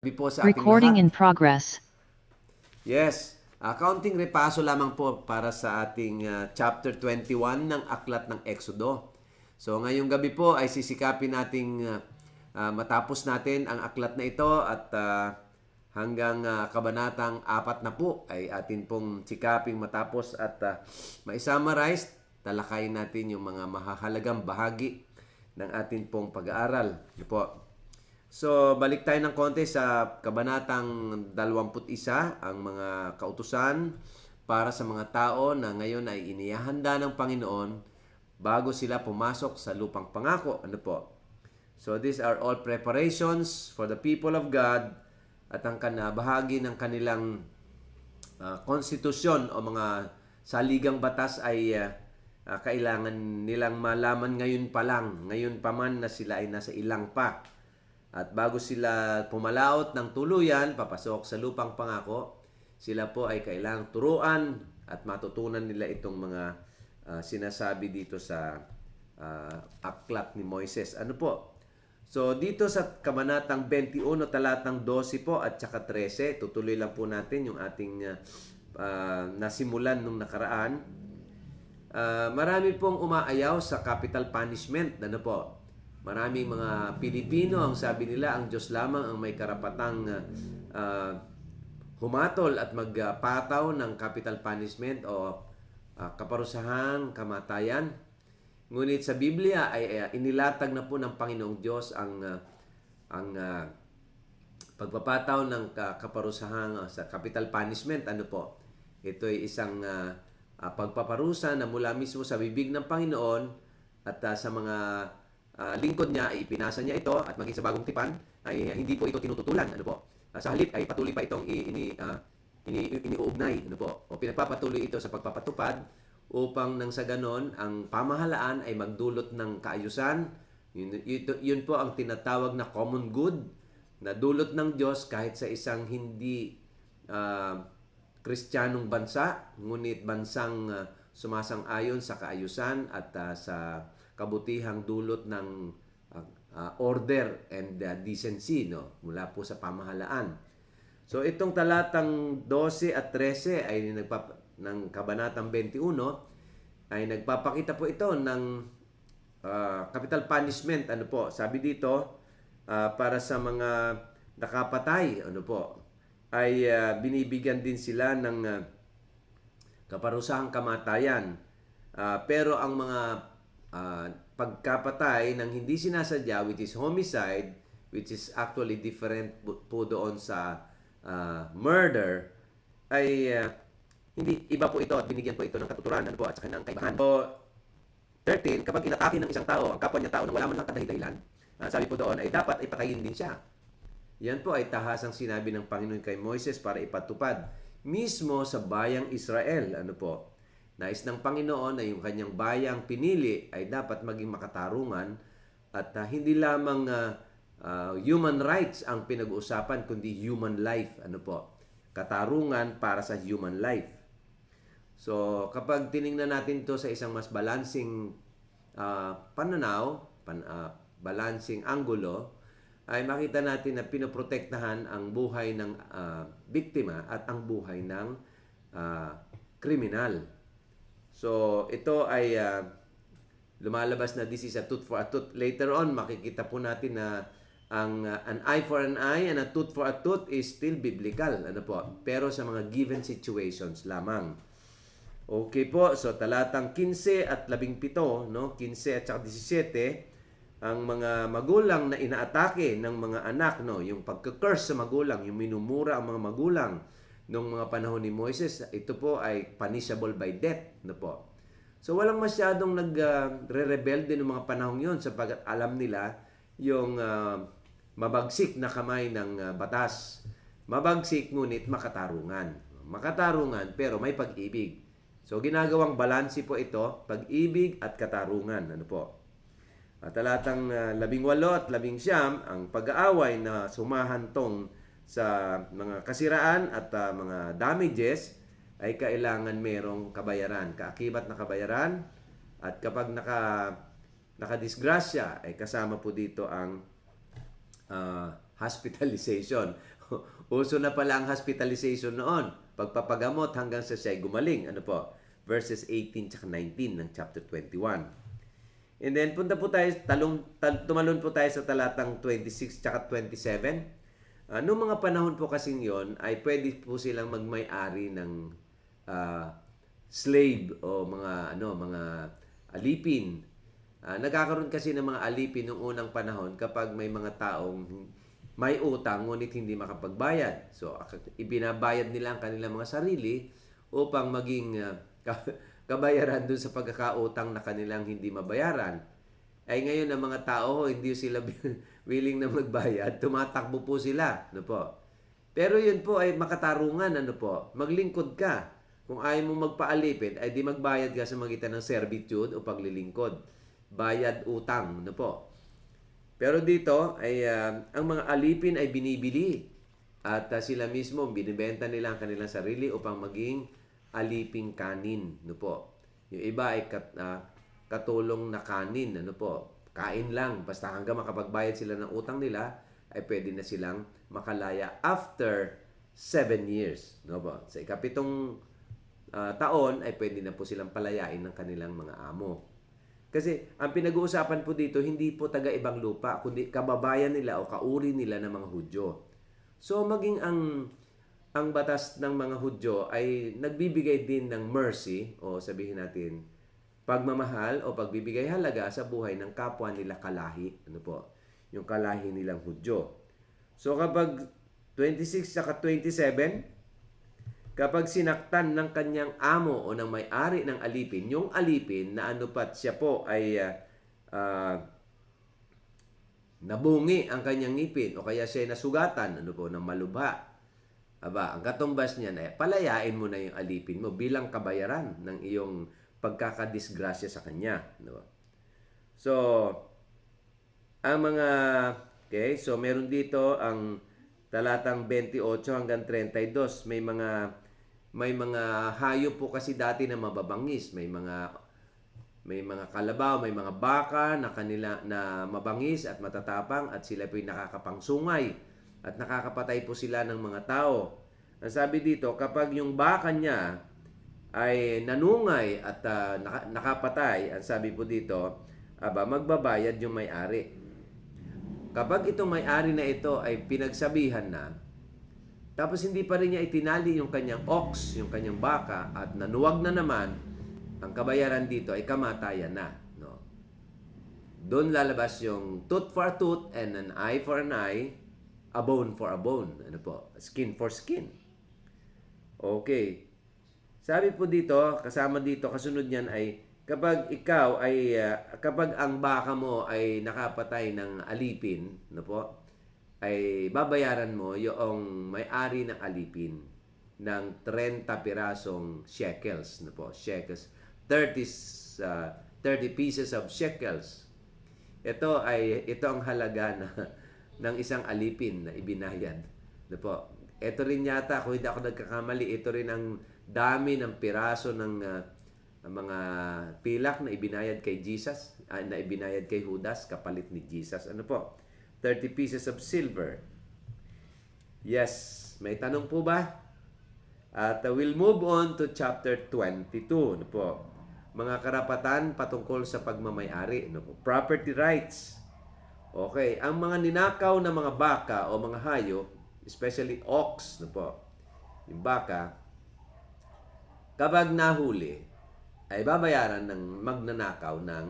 Po sa ating Recording lahat. in progress. Yes, kaunting repaso lamang po para sa ating chapter 21 ng Aklat ng Exodo. So ngayong gabi po ay sisikapin nating matapos natin ang aklat na ito at hanggang kabanatang 4 na po ay atin pong sikaping matapos at ma-summarize, talakayin natin yung mga mahahalagang bahagi ng atin pong pag-aaral. Ito po. So, balik tayo ng konti sa kabanatang 21, ang mga kautusan para sa mga tao na ngayon ay inihahanda ng Panginoon bago sila pumasok sa lupang pangako. Ano po? So, these are all preparations for the people of God at ang bahagi ng kanilang konstitusyon o mga saligang batas ay kailangan nilang malaman ngayon pa lang, ngayon pa man na sila ay nasa ilang pa. At bago sila pumalaot ng tuluyan, papasok sa lupang pangako, sila po ay kailangang turuan at matutunan nila itong mga sinasabi dito sa aklat ni Moises. Ano po? So dito sa kabanatang 21, talatang 12 po at saka 13, tutuloy lang po natin yung ating nasimulan nung nakaraan. Marami pong umaayaw sa capital punishment. Ano po? Maraming mga Pilipino ang sabi nila ang Diyos lamang ang may karapatang humatol at magpataw ng capital punishment o kaparusahan, kamatayan. Ngunit sa Biblia ay inilatag na po ng Panginoong Diyos ang pagpapataw ng kaparusahan sa capital punishment. Ano po? Ito ay isang pagpaparusa na mula mismo sa bibig ng Panginoon at sa mga lingkod niya ay ipinasa niya ito at maging sa bagong tipan ay hindi po ito tinututulan. Ano po? Sa halip ay patuloy pa itong iniuugnay. Ano po? O pinagpapatuloy ito sa pagpapatupad upang nang sa ganon ang pamahalaan ay magdulot ng kaayusan. Yun po ang tinatawag na common good na dulot ng Diyos kahit sa isang hindi Kristiyanong bansa, ngunit bansang sumasang-ayon sa kaayusan at sa kabutihang dulot ng order and decency, no, mula po sa pamahalaan. So itong talatang 12 at 13 ay ng kabanatang 21 ay nagpapakita po ito ng capital punishment. Ano po? Sabi dito para sa mga nakapatay, ano po, ay binibigyan din sila ng kaparusahang kamatayan. Pero ang mga pagkapatay ng hindi sinasadya, which is homicide, which is actually different po doon sa murder, ay hindi iba po ito at binigyan po ito ng katuturan, ano po, at saka ng kaibahan. So, 13, kapag inatake ng isang tao, ang kapwa niya tao na wala man lang kadahilan, sabi po doon ay dapat ipatayin din siya. Yan po ay tahasang sinabi ng Panginoon kay Moises para ipatupad mismo sa bayang Israel. Ano po? Nais ng Panginoon na yung kanyang bayang pinili ay dapat maging makatarungan at hindi lamang human rights ang pinag-uusapan kundi human life. Ano po? Katarungan para sa human life. So kapag tiningnan natin to sa isang mas balancing pananaw, balancing angulo, ay makita natin na pinoprotektahan ang buhay ng biktima at ang buhay ng kriminal. So, ito ay lumalabas na this is a tooth for a tooth. Later on, makikita po natin na an eye for an eye and a tooth for a tooth is still biblical. Ano po? Pero sa mga given situations lamang. Okay po, so talatang 15 at 17, no? 15 at 17, ang mga magulang na inaatake ng mga anak, no, yung pagka-curse sa magulang, yung minumura ang mga magulang noong mga panahon ni Moises, ito po ay punishable by death, no po. So walang masyadong nagre-rebelde ng mga panahon yon sapagkat alam nila yung mabagsik na kamay ng batas. Mabagsik ngunit makatarungan. Makatarungan pero may pag-ibig. So ginagawang balanse po ito, pag-ibig at katarungan, ano po. Talatang 18 at 19, ang pag-aaway na sumahantong sa mga kasiraan at mga damages ay kailangan merong kabayaran, kaakibat na kabayaran. At kapag nakadisgrasya ay kasama po dito ang hospitalization. Uso na pala ang hospitalization noon. Pagpapagamot hanggang sa siya'y gumaling. Ano po? Verses 18 at 19 ng chapter 21. And then, punta po tayo, tumalon po tayo sa talatang 26 at 27. Noong mga panahon po kasing yon ay pwede po silang magmay-ari ng slave o mga alipin. Nagkakaroon kasi ng mga alipin noong unang panahon kapag may mga taong may utang ngunit hindi makapagbayad. So, ibinabayad nila ang kanilang mga sarili upang maging kabayaran dun sa pagkakautang na kanilang hindi mabayaran. Ay ngayon ang mga tao, hindi sila willing na magbayad, tumatakbo po sila. Ano po? Pero yun po ay makatarungan. Ano po? Maglingkod ka. Kung ayaw mong magpaalipin, ay di magbayad ka sa magitan ng servitude o paglilingkod. Bayad utang. Ano po? Pero dito, ay ang mga alipin ay binibili. At sila mismo, binibenta nila ang kanilang sarili upang maging aliping kanin. Ano po? Yung iba ay katulong na kanin. Ano po? Kain lang. Basta hanggang makapagbayad sila ng utang nila, ay pwede na silang makalaya after 7 years. No po? Sa ikapitong taon, ay pwede na po silang palayain ng kanilang mga amo. Kasi ang pinag-uusapan po dito, hindi po taga-ibang lupa, kundi kababayan nila o kauri nila ng mga Hudyo. So maging ang batas ng mga Hudyo ay nagbibigay din ng mercy o sabihin natin pagmamahal o pagbibigay halaga sa buhay ng kapwa nila kalahi. Ano po? Yung kalahi nilang Hudyo. So kapag 26 at 27, kapag sinaktan ng kanyang amo o ng may-ari ng alipin, yung alipin na anupat siya po ay nabungi ang kanyang ngipin o kaya siya nasugatan ng malubha. Aba, ang katumbas niya na palayain mo na yung alipin mo bilang kabayaran ng iyong pagkakadisgrasya sa kanya. No? So, so meron dito ang talatang 28 hanggang 32. May mga hayop po kasi dati na mababangis. May mga kalabaw, may mga baka na mabangis at matatapang at sila po'y nakakapangsungay at nakakapatay po sila ng mga tao. Ang sabi dito, kapag yung baka niya ay nanungay at nakapatay, ang sabi po dito, magbabayad yung may-ari. Kapag itong may-ari na ito ay pinagsabihan na, tapos hindi pa rin niya itinali yung kanyang ox, yung kanyang baka, at nanuwag na naman, ang kabayaran dito ay kamatayan na. No? Doon lalabas yung tooth for a tooth and an eye for an eye, a bone for a bone. Ano po? Skin for skin. Okay. Sabi po dito, kasama dito, kasunod niyan ay kapag ang baka mo ay nakapatay ng alipin, no po, ay babayaran mo yung may-ari ng alipin ng 30 pirasong shekels, no po, shekels, 30 pieces of shekels. Ito ang halaga ng isang alipin na ibinayad, no po. Ito rin yata, kung hindi ako nagkakamali, ito rin ang dami ng piraso ng mga pilak na ibinayad kay Jesus, na ibinayad kay Judas kapalit ni Jesus. Ano po? 30 pieces of silver. Yes, may tanong po ba? At we'll move on to chapter 22. Ano po? Mga karapatan patungkol sa pagmamay-ari. Ano po? Property rights. Okay, ang mga ninakaw na mga baka o mga hayop, especially ox, ano po? Yung baka, kapag nahuli, ay babayaran ng magnanakaw ng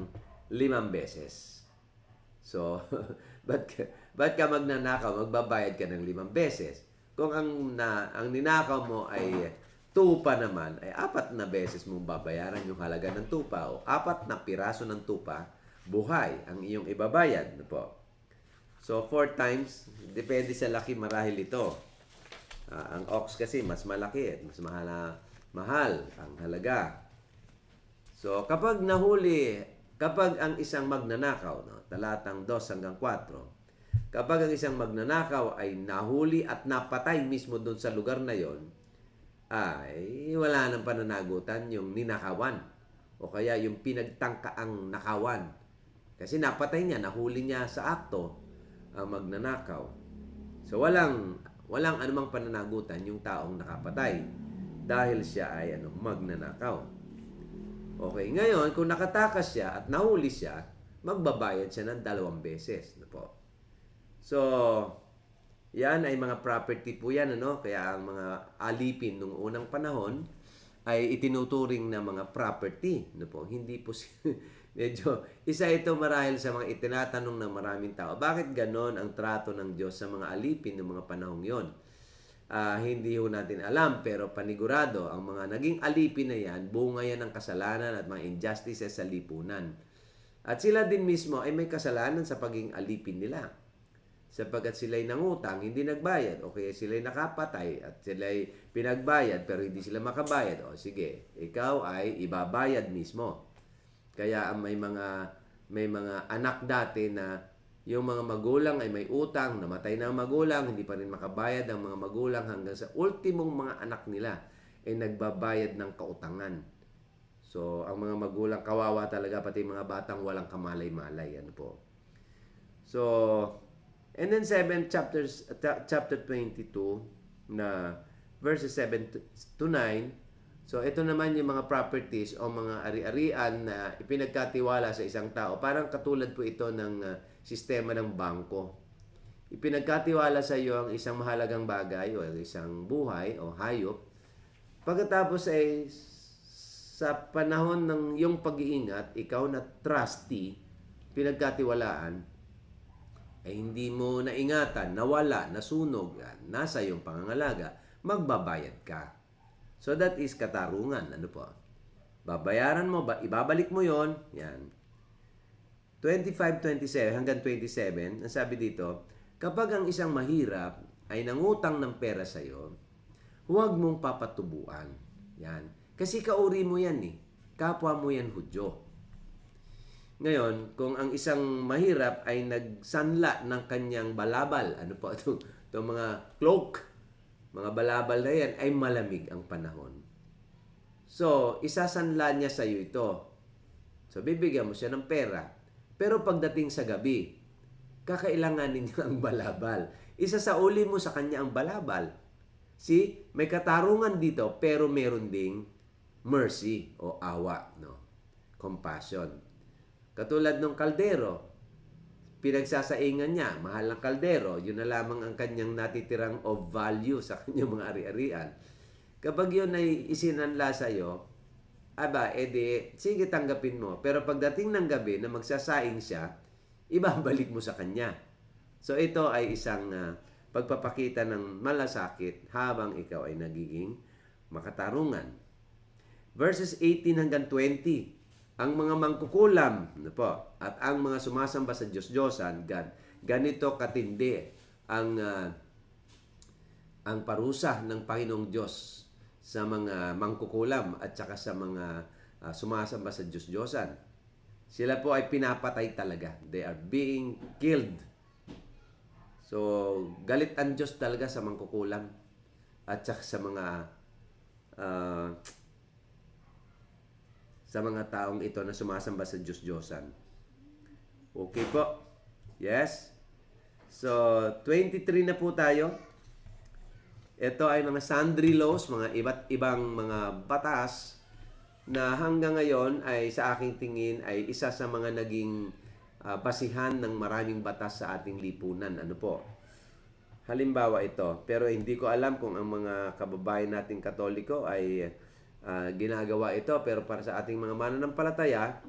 5 beses. So, ba't ka magnanakaw? Magbabayad ka ng 5 beses. Kung ang ninakaw mo ay tupa naman, ay 4 na beses mong babayaran yung halaga ng tupa o 4 na piraso ng tupa, buhay ang iyong ibabayad. No po? So, 4 times, depende sa laki marahil ito. Ang ox kasi mas malaki at mas mahal ang halaga. So, kapag ang isang magnanakaw, no, talatang 2 hanggang 4, kapag ang isang magnanakaw ay nahuli at napatay mismo doon sa lugar na yon, ay wala nang pananagutan yung ninakawan o kaya yung pinagtangkaang nakawan. Kasi napatay niya, nahuli niya sa akto ang magnanakaw. So walang anumang pananagutan yung taong nakapatay dahil siya ay magnanakaw. Okay, ngayon kung nakatakas siya at nahuli siya, magbabayad siya ng 2 beses, po. So, yan ay mga property po yan, Kaya ang mga alipin nung unang panahon ay itinuturing na mga property, po. Hindi po medyo isa ito marahil sa mga itinatanong ng maraming tao. Bakit ganon ang trato ng Diyos sa mga alipin ng mga panahong yon? Hindi ho natin alam, pero panigurado ang mga naging alipin na yan, bunga yan ng kasalanan at mga injustices sa lipunan. At sila din mismo ay may kasalanan sa pagiging alipin nila. Sapagkat sila'y nangutang, hindi nagbayad. O kaya sila'y nakapatay at sila'y pinagbayad pero hindi sila makabayad. O sige, ikaw ay ibabayad mismo. Kaya may mga anak dati na yung mga magulang ay may utang, namatay na ang magulang, hindi pa rin makabayad ang mga magulang hanggang sa ultimong mga anak nila ay nagbabayad ng kautangan. So, ang mga magulang kawawa talaga, pati mga batang walang kamalay-malay. Po. So, and then chapter 22 na verses 7 to 9. So, ito naman yung mga properties o mga ari-arian na ipinagkatiwala sa isang tao. Parang katulad po ito ng sistema ng bangko. Ipinagkatiwala sa iyo ang isang mahalagang bagay o isang buhay o hayop. Pagkatapos ay sa panahon ng iyong pag-iingat, ikaw na trustee, pinagkatiwalaan, ay hindi mo naingatan, nawala, nasunog, nasa iyong pangangalaga, magbabayad ka. So that is katarungan. Po? Babayaran mo, ibabalik mo yon. Yan. 25-27 hanggang 27, ang sabi dito, kapag ang isang mahirap ay nangutang ng pera sa iyo, huwag mong papatubuan. Yan. Kasi kauri mo yan Kapwa mo yan Hudyo. Ngayon, kung ang isang mahirap ay nagsanla ng kanyang balabal, itong mga cloak, mga balabal na yan, ay malamig ang panahon. So, isasanla niya sa iyo ito. So, bibigyan mo siya ng pera. Pero pagdating sa gabi, kakailanganin niya ang balabal. Isasauli mo sa kanya ang balabal. See, may katarungan dito, pero meron ding mercy o awa, compassion. Katulad ng kaldero, pinagsasaingan niya, mahal ng kaldero, yun na lamang ang kanyang natitirang of value sa kanyang mga ari-arian. Kapag yun ay isinanla sa iyo, sige tanggapin mo. Pero pagdating ng gabi na magsasaing siya, ibabalik mo sa kanya. So ito ay isang pagpapakita ng malasakit habang ikaw ay nagiging makatarungan. Verses 18 hanggang 20. Ang mga mangkukulam at ang mga sumasamba sa Diyos-Diyosan, ganito katindi ang parusa ng Panginoong Diyos sa mga mangkukulam at saka sa mga sumasamba sa Diyos-Diyosan. Sila po ay pinapatay talaga. They are being killed. So, galit ang Diyos talaga sa mangkukulam at saka sa mga taong ito na sumasamba sa Diyos-Diyosan. Okay po. Yes? So, 23 na po tayo. Ito ay mga sundry laws, mga iba't ibang mga batas na hanggang ngayon ay sa aking tingin ay isa sa mga naging basihan ng maraming batas sa ating lipunan. Halimbawa ito. Pero hindi ko alam kung ang mga kababayan nating Katoliko ay ginagawa ito, pero para sa ating mga mananampalataya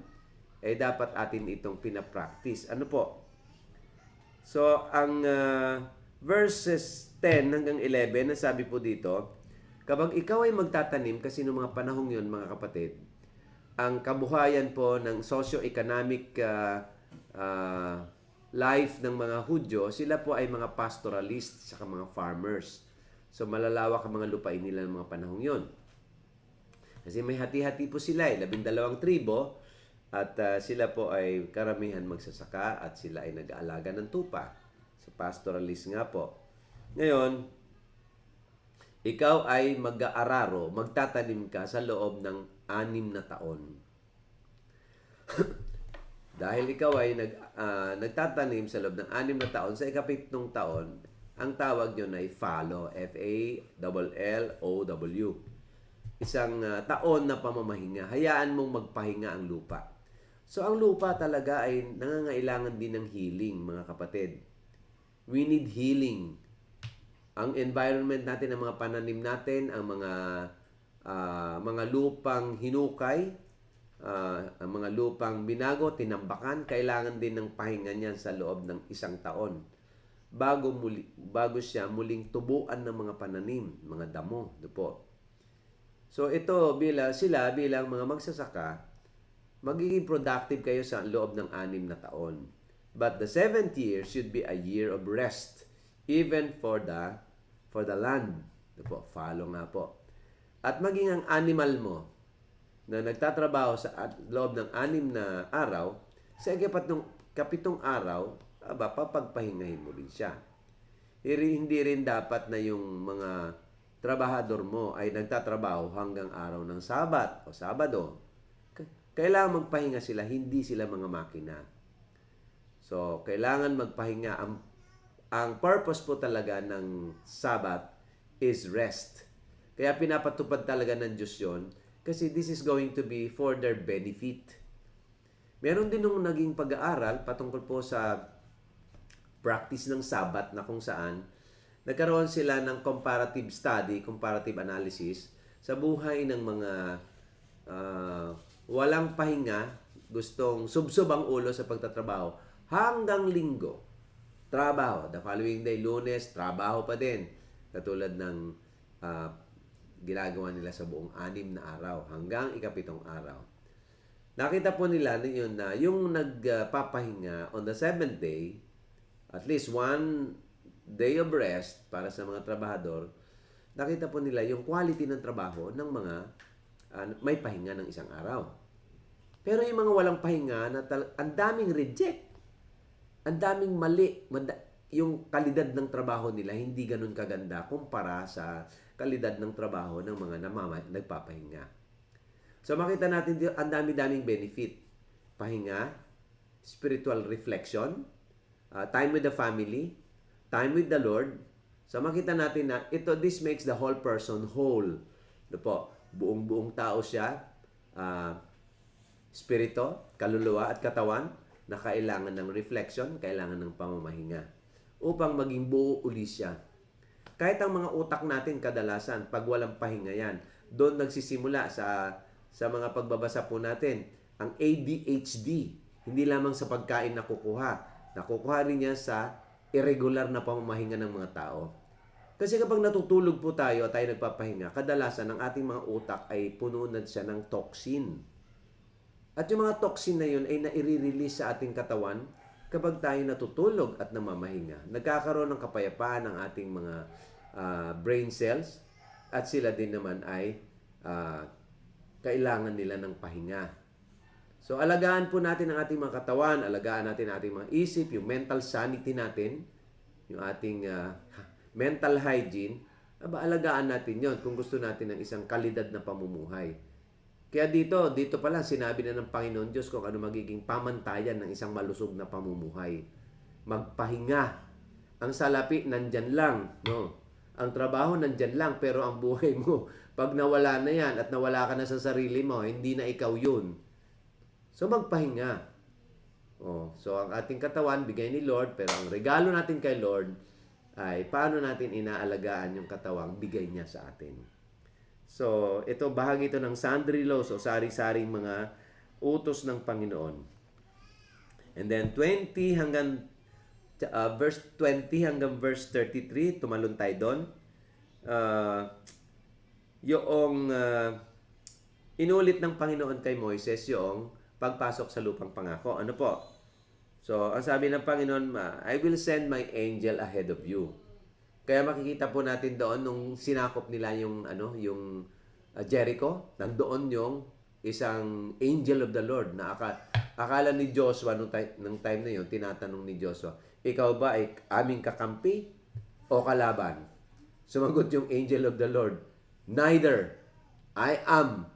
ay dapat atin itong pinapractice. So ang verses 10 hanggang 11 sabi po dito, kapag ikaw ay magtatanim, kasi noong mga panahong yun mga kapatid, ang kabuhayan po ng socio-economic life ng mga Hudyo, sila po ay mga pastoralists saka mga farmers. So malalawak ang mga lupain nila ng mga panahong yun. Kasi may hati-hati po sila 12 tribo at sila po ay karamihan magsasaka at sila ay nag-aalaga ng tupa. So pastoralist nga po. Ngayon, ikaw ay mag-aararo, magtatanim ka sa loob ng 6 na taon. Dahil ikaw ay nagtatanim sa loob ng 6 na taon, sa ika-7 taon, Ang tawag yun ay fallow, Fallow. Isang taon na pamamahinga. Hayaan mong magpahinga ang lupa. So ang lupa talaga ay nangangailangan din ng healing, mga kapatid. We need healing. Ang environment natin, ang mga pananim natin, ang mga lupang hinukay, ang mga lupang binago, tinambakan, kailangan din ng pahinga niyan sa loob ng isang taon bago siya muling tubuan ng mga pananim, mga damo. Po. So ito bilang mga magsasaka, magiging productive kayo sa loob ng 6 na taon. But the 7th year should be a year of rest, even for the land. Ito po, follow nga po. At maging ang animal mo na nagtatrabaho sa loob ng 6 na araw, sa kapitong araw, papagpahingahin mo rin siya. Hindi rin dapat na yung mga trabahador mo ay nagtatrabaho hanggang araw ng Sabat o Sabado. Kailangan magpahinga sila, hindi sila mga makina. So, kailangan magpahinga. Ang purpose po talaga ng Sabat is rest. Kaya pinapatupad talaga ng Diyos yun kasi this is going to be for their benefit. Meron din nung naging pag-aaral patungkol po sa practice ng Sabat na kung saan nagkaroon sila ng comparative study, comparative analysis sa buhay ng mga walang pahinga, gustong subsob ang ulo sa pagtatrabaho hanggang Linggo. Trabaho. The following day, Lunes, trabaho pa din. Katulad ng ginagawa nila sa buong 6 na araw hanggang ika-7 araw. Nakita po nila yun na yung nagpapahinga on the 7th day, at least 1 day of rest para sa mga trabahador, nakita po nila yung quality ng trabaho ng mga may pahinga ng isang araw. Pero yung mga walang pahinga, ang daming reject. Ang daming mali. Yung kalidad ng trabaho nila hindi ganun kaganda kumpara sa kalidad ng trabaho ng mga nagpapahinga. So makita natin dito, ang dami-daming benefit. Pahinga, spiritual reflection, time with the family, time with the Lord. So makita natin na this makes the whole person whole. Po, buong tao siya, spirito, kaluluwa at katawan na kailangan ng reflection, kailangan ng pamamahinga upang maging buo uli siya. Kahit ang mga utak natin kadalasan, pag walang pahinga yan, doon nagsisimula sa mga pagbabasa po natin, ang ADHD, hindi lamang sa pagkain nakukuha rin niya sa irregular na pamamahinga ng mga tao. Kasi kapag natutulog po tayo at tayo nagpapahinga, kadalasan ang ating mga utak ay puno na siya ng toxin. At yung mga toxin na yun ay nai-release sa ating katawan kapag tayo natutulog at namamahinga. Nagkakaroon ng kapayapaan ang ating mga brain cells at sila din naman ay kailangan nila ng pahinga. So alagaan po natin ang ating mga katawan, alagaan natin ang ating mga isip, yung mental sanity natin, yung ating mental hygiene, alagaan natin yon kung gusto natin ng isang kalidad na pamumuhay. Kaya dito pa lang sinabi na ng Panginoon Diyos kung ano magiging pamantayan ng isang malusog na pamumuhay. Magpahinga. Ang salapi nandyan lang, no? Ang trabaho nandyan lang, pero ang buhay mo, pag nawala na yan at nawala ka na sa sarili mo, hindi na ikaw yun. So magpahinga. So ang ating katawan, bigay ni Lord, pero ang regalo natin kay Lord ay paano natin inaalagaan yung katawang bigay niya sa atin. So, ito, bahagi ito ng sundry laws o sari-saring mga utos ng Panginoon. And then, verse 20 hanggang verse 33, tumalon tayo doon. Inulit ng Panginoon kay Moises yung pagpasok sa lupang pangako. Ano po? So, ang sabi ng Panginoon, I will send my angel ahead of you. Kaya makikita po natin doon nung sinakop nila yung Jericho, nandoon yung isang angel of the Lord na akala ni Joshua nung time na yun, tinatanong ni Joshua, ikaw ba ay aming kakampi o kalaban? Sumagot yung angel of the Lord, neither. I am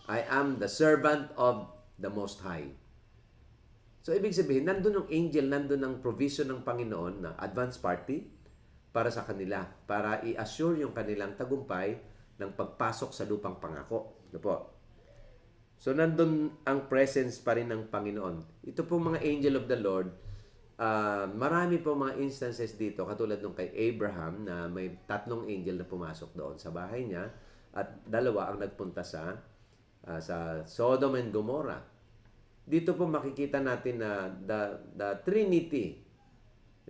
I am the servant of the Most High. So, ibig sabihin, nandun ang angel, nandun ang provision ng Panginoon na advance party para sa kanila, para i-assure yung kanilang tagumpay ng pagpasok sa lupang pangako. Ano po? So, nandun ang presence pa rin ng Panginoon. Ito po mga angel of the Lord, marami po mga instances dito, katulad nung kay Abraham, na may 3 angel na pumasok doon sa bahay niya, at 2 ang nagpunta sa Sodom and Gomorrah. Dito po makikita natin na the Trinity,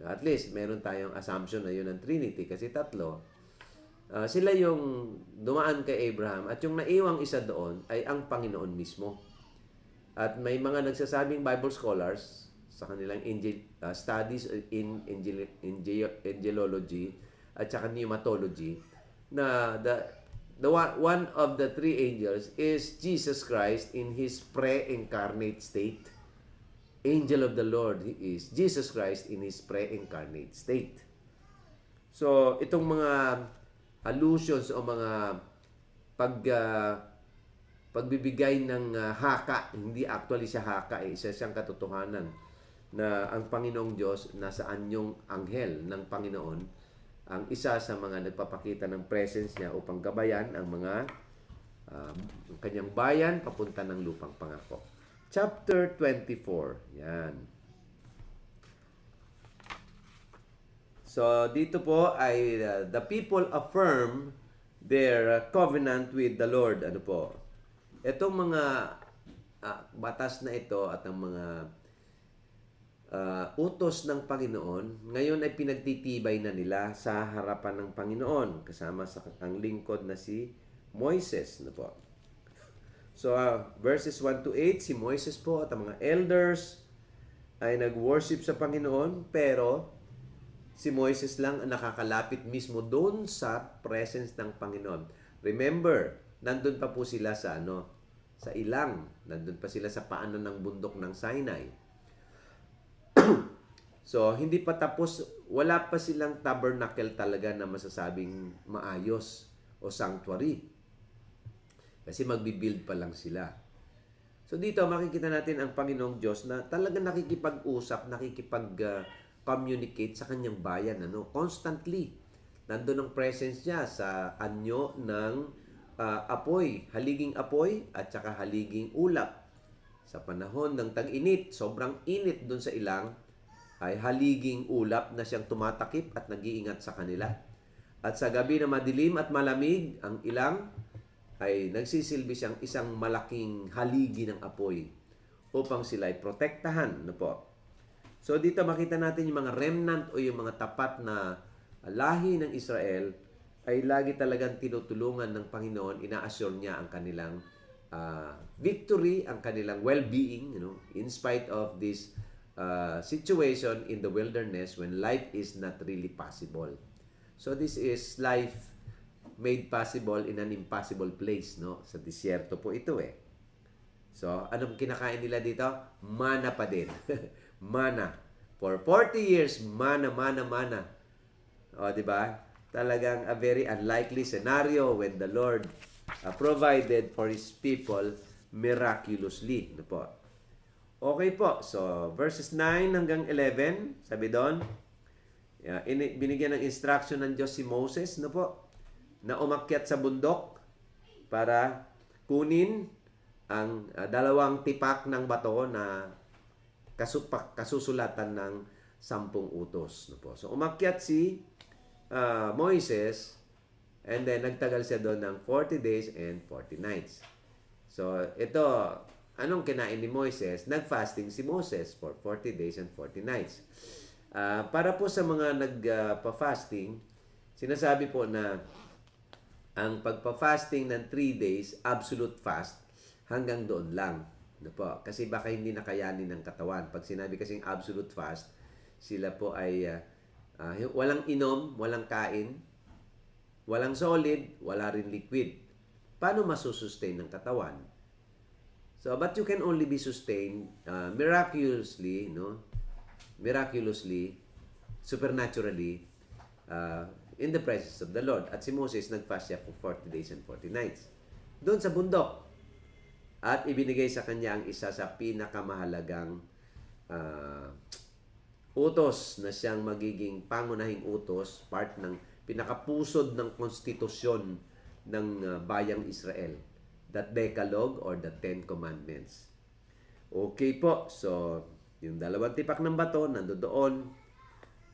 at least meron tayong assumption na yun ang Trinity kasi 3. Sila yung dumaan kay Abraham at yung naiwang isa doon ay ang Panginoon mismo. At may mga nagsasabing Bible scholars sa kanilang studies in angelology at saka pneumatology na one of the 3 angels is Jesus Christ in His pre-incarnate state. Angel of the Lord is Jesus Christ in His pre-incarnate state. So, itong mga allusions o mga pagbibigay ng haka, hindi actually siya haka, isa siyang katotohanan na ang Panginoong Diyos nasa anyong anghel ng Panginoon, ang isa sa mga nagpapakita ng presence niya upang gabayan ang mga kanyang bayan papunta ng lupang pangako. Chapter 24. Yan. So, dito po ay the people affirm their covenant with the Lord. Ano po? Itong mga batas na ito at ang mga utos ng Panginoon, ngayon ay pinagtitibay na nila sa harapan ng Panginoon kasama sa ang lingkod na si Moises. Ano po? So, verses 1 to 8, si Moises po at ang mga elders ay nag-worship sa Panginoon, pero si Moises lang ang nakakalapit mismo doon sa presence ng Panginoon. Remember, nandun pa po sila sa sa ilang, nandun pa sila sa paanan ng bundok ng Sinai. So, hindi pa tapos, wala pa silang tabernacle talaga na masasabing maayos o sanctuary. Kasi magbibuild pa lang sila. So, dito makikita natin ang Panginoong Diyos na talaga nakikipag-usap, communicate sa kanyang bayan, constantly. Nandun ang presence niya sa anyo ng apoy, haliging apoy at saka haliging ulap. Sa panahon ng tag-init, sobrang init dun sa ilang, ay haliging ulap na siyang tumatakip at nag-iingat sa kanila. At sa gabi na madilim at malamig, ang ilang ay nagsisilbi siyang isang malaking haligi ng apoy upang sila ay protektahan. So dito makita natin yung mga remnant o yung mga tapat na lahi ng Israel ay lagi talagang tinutulungan ng Panginoon, ina-assure niya ang kanilang victory, ang kanilang well-being, in spite of this situation in the wilderness when life is not really possible. So this is life made possible in an impossible place, Sa disyerto po ito So, anong kinakain nila dito? Mana pa din. Mana. For 40 years, mana. O, di ba? Talagang a very unlikely scenario when the Lord provided for His people miraculously. Po? Okay po. So, verses 9 hanggang 11, sabi doon, binigyan ng instruction ng Diyos si Moses, po, na umakyat sa bundok para kunin ang 2 tipak ng bato na kasusulatan ng 10 utos. So, umakyat si Moises, and then nagtagal siya doon ng 40 days and 40 nights. So, ito, anong kinain ni Moises? Nag-fasting si Moses for 40 days and 40 nights. Para po sa mga nagpa-fasting, sinasabi po na ang pagpa-fasting ng 3 days, absolute fast, hanggang doon lang. Kasi baka hindi nakayanin ng katawan. Pag sinabi kasing absolute fast, sila po ay walang inom, walang kain, walang solid, wala rin liquid. Paano masusustain ng katawan? So, but you can only be sustained miraculously, supernaturally, in the presence of the Lord. At si Moses nag-fast siya for 40 days and 40 nights. Doon sa bundok. At ibinigay sa kanya ang isa sa pinakamahalagang ah, utos na siyang magiging pangunahing utos, part ng pinakapusod ng konstitusyon ng bayang Israel. That Decalogue or the Ten Commandments. Okay po, so yung dalawang tipak ng bato nandoon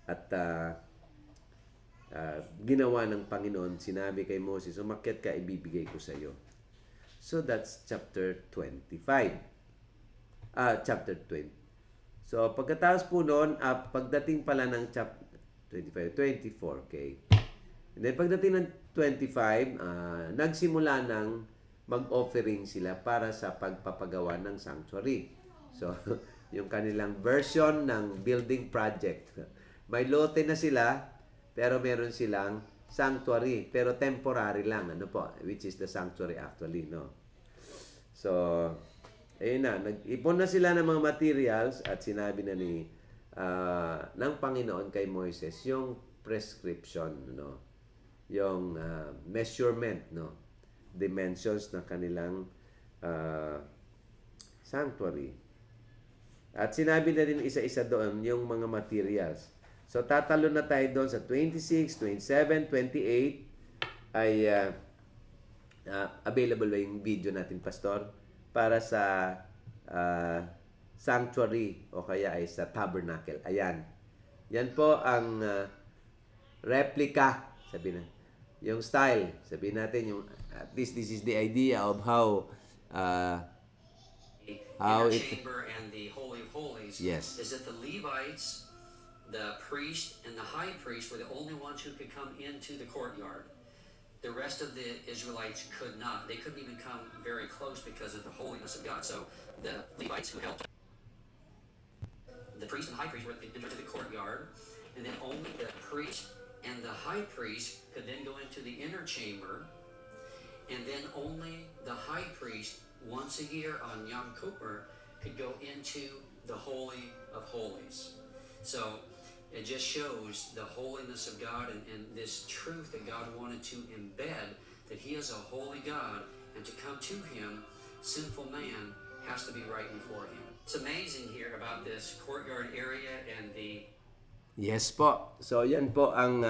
at ginawa ng Panginoon, sinabi kay Moses, umakyat ka, ibibigay ko sa iyo. So that's chapter 25. Chapter 20. So pagkatapos po noon, pagdating pala ng chapter 25, 24, okay. And then pagdating ng 25, nagsimula ng mag-offering sila para sa pagpapagawa ng sanctuary. So, yung kanilang version ng building project. May lote na sila, pero meron silang sanctuary, pero temporary lang, ano po, which is the sanctuary actually, no? So, ayun na, nag-ipon na sila ng mga materials at sinabi na ng Panginoon kay Moises yung prescription, no? Yung measurement, no? Dimensions ng kanilang sanctuary. At sinabi na din isa-isa doon yung mga materials. So tatalo na tayo doon sa 26, 27, 28 ay available ba yung video natin, Pastor? Para sa sanctuary o kaya ay sa tabernacle. Ayan. Yan po ang replica, sabi na. Yung style, sabihin natin yung at least this is the idea of how inner it chamber and the Holy of Holies, Yes. is that the Levites, the priest, and the high priest were the only ones who could come into the courtyard. The rest of the Israelites could not. They couldn't even come very close because of the holiness of God. So the Levites who helped, the priest and high priest were entered the courtyard, and then only the priest and the high priest could then go into the inner chamber, and then only the high priest once a year on Yom Kippur could go into the Holy of Holies. So it just shows the holiness of God and this truth that God wanted to embed, that He is a holy God, and to come to Him, sinful man has to be right before Him. It's amazing here about this courtyard area and the Yes po. So yan po ang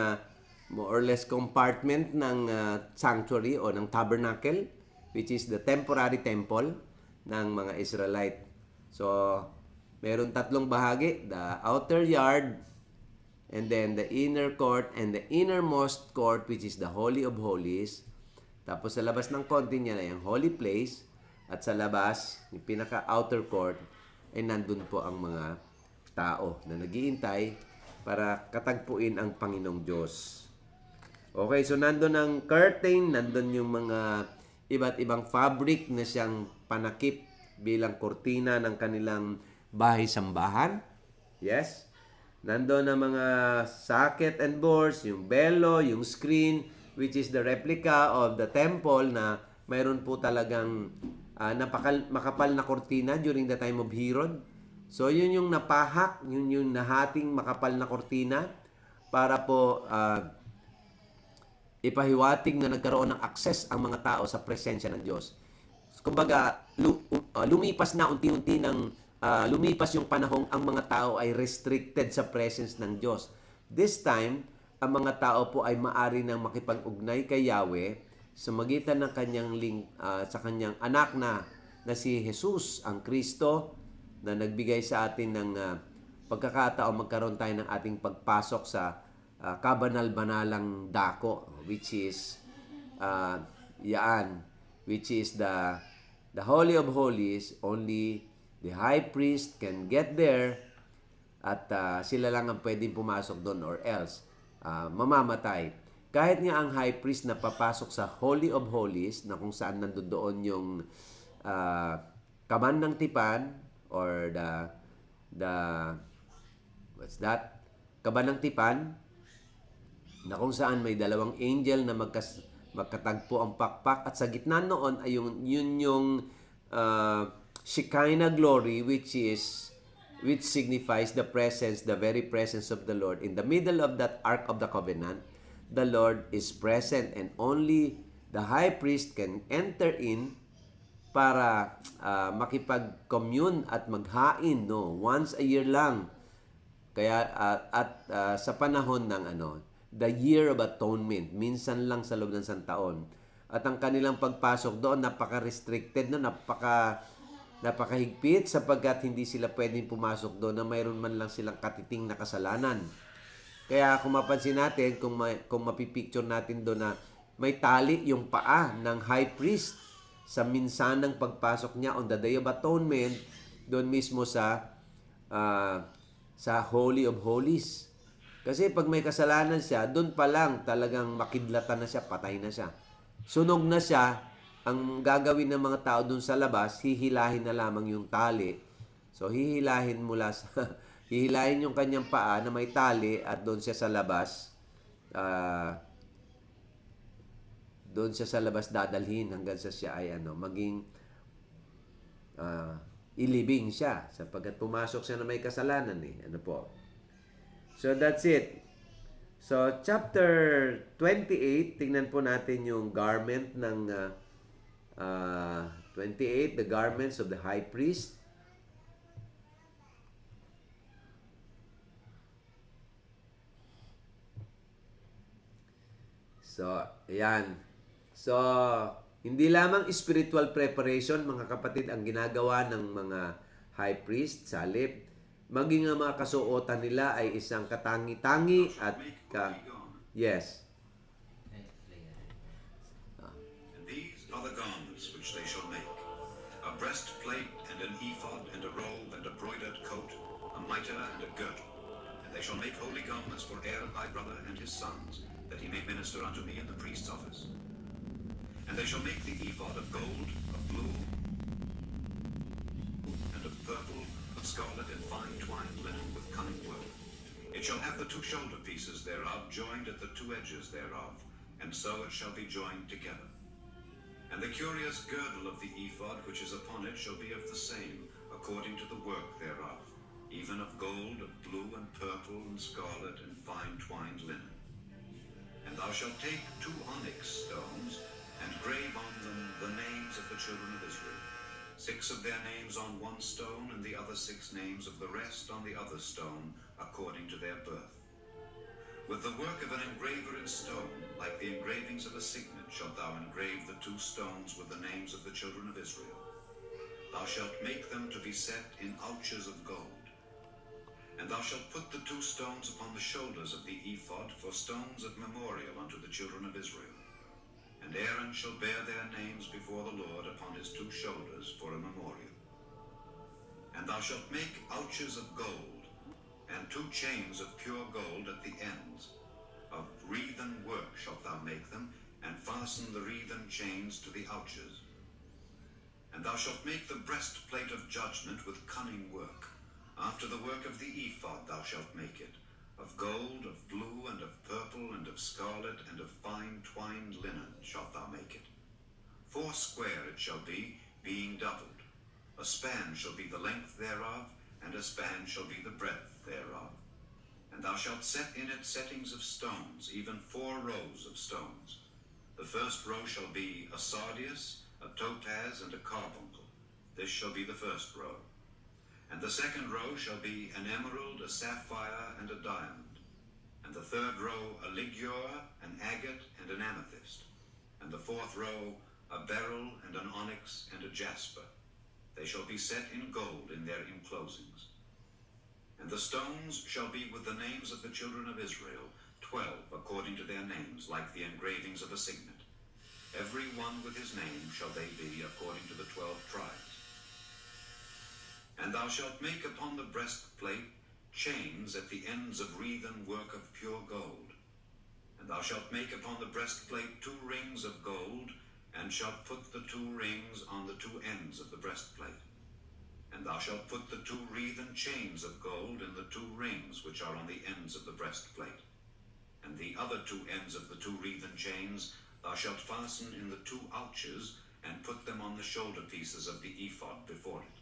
more or less compartment ng sanctuary o ng tabernacle, which is the temporary temple ng mga Israelite. So meron tatlong bahagi, the outer yard, and then the inner court, and the innermost court, which is the Holy of Holies. Tapos sa labas ng konti niya na yung holy place, at sa labas, yung pinaka-outer court, ay nandun po ang mga tao na naghihintay para katagpuin ang Panginoong Diyos. Okay, so nandun ang curtain, nandun yung mga iba't ibang fabric na siyang panakip bilang kortina ng kanilang bahay-sambahan. Yes. Nandun ang mga socket and boards, yung belo, yung screen, which is the replica of the temple na mayroon po talagang makapal na kortina during the time of Herod. So, yun yung napahak, yun yung nahating makapal na kortina para po ipahiwatig na nagkaroon ng access ang mga tao sa presensya ng Diyos. Kumbaga, lumipas na unti-unti lumipas yung panahong ang mga tao ay restricted sa presence ng Diyos. This time, ang mga tao po ay maari nang makipag-ugnay kay Yahweh sa magitan ng sa kanyang anak na si Jesus, ang Kristo, na nagbigay sa atin ng pagkakataon magkaroon tayo ng ating pagpasok sa kabanal-banalang dako, which is which is the Holy of Holies. Only the high priest can get there at sila lang ang pwedeng pumasok doon or else mamamatay. Kahit nga ang high priest na papasok sa Holy of Holies na kung saan nandoon yung kaban ng tipan or the what's that? Kaban ng tipan na kung saan may dalawang angel na magkatagpo ang pakpak at sa gitna noon ay yung Shekinah glory which signifies the very presence of the Lord. In the middle of that Ark of the Covenant, the Lord is present and only the high priest can enter in para makipag-commune at maghain, no, once a year lang. Kaya sa panahon ng the Year of Atonement, minsan lang sa loob ng isang taon. At ang kanilang pagpasok doon napaka-restricted, no, napakahigpit sapagkat hindi sila pwedeng pumasok doon na mayroon man lang silang katiting na kasalanan. Kaya kung mapansin natin, kung mapipicture natin doon na may tali yung paa ng high priest sa minsanang pagpasok niya on the Day of Atonement, doon mismo sa Holy of Holies. Kasi pag may kasalanan siya, doon pa lang talagang makidlatan na siya, patay na siya. Sunog na siya, ang gagawin ng mga tao doon sa labas, hihilahin na lamang yung tali. So hihilahin mula sa hihilahin yung kanyang paa na may tali at doon siya sa labas. Doon siya sa labas dadalhin hanggang sa siya ay maging ilibing siya sapagkat pumasok siya na may kasalanan So that's it. So chapter 28, tingnan po natin yung garment ng 28, the garments of the high priest. So, ayan. So, hindi lamang spiritual preparation, mga kapatid, ang ginagawa ng mga high priest sa halip, maging ang mga kasuotan nila ay isang katangi-tangi at yes. And these are the garments which they shall make: a breastplate and an ephod and a robe and a broidered coat, a mitre and a girdle. And they shall make holy garments for Aaron thy brother and his sons, that he may minister unto me in the priest's office. And they shall make the ephod of gold, of blue, and of purple, of scarlet, and fine twined linen with cunning work. It shall have the two shoulder pieces thereof joined at the two edges thereof, and so it shall be joined together. And the curious girdle of the ephod which is upon it shall be of the same, according to the work thereof, even of gold, of blue, and purple, and scarlet, and fine twined linen. And thou shalt take 2 onyx stones, and grave on them the names of the children of Israel, 6 of their names on one stone, and the other 6 names of the rest on the other stone, according to their birth. With the work of an engraver in stone, like the engravings of a signet, shalt thou engrave the 2 stones with the names of the children of Israel. Thou shalt make them to be set in ouches of gold. And thou shalt put the 2 stones upon the shoulders of the ephod for stones of memorial unto the children of Israel. And Aaron shall bear their names before the Lord upon his 2 shoulders for a memorial. And thou shalt make ouches of gold, and 2 chains of pure gold at the ends. Of wreathen work shalt thou make them, and fasten the wreathen chains to the ouches. And thou shalt make the breastplate of judgment with cunning work. After the work of the ephod thou shalt make it, of gold, of blue, and of purple, and of scarlet, and of fine twined linen shalt thou make it. 4 square it shall be, being doubled. A span shall be the length thereof, and a span shall be the breadth thereof. And thou shalt set in it settings of stones, even 4 rows of stones. The first row shall be a sardius, a topaz, and a carbuncle. This shall be the first row. And the second row shall be an emerald, a sapphire, and a diamond. And the third row a ligure, an agate, and an amethyst. And the fourth row a beryl, and an onyx, and a jasper. They shall be set in gold in their enclosings. And the stones shall be with the names of the children of Israel, 12 according to their names, like the engravings of a signet. Every one with his name shall they be according to the 12 tribes. And thou shalt make upon the breastplate chains at the ends of wreathen work of pure gold. And thou shalt make upon the breastplate 2 rings of gold, and shalt put the 2 rings on the 2 ends of the breastplate. And thou shalt put the 2 wreathen chains of gold in the 2 rings which are on the ends of the breastplate. And the other 2 ends of the 2 wreathen chains thou shalt fasten in the 2 ouches, and put them on the shoulder pieces of the ephod before it.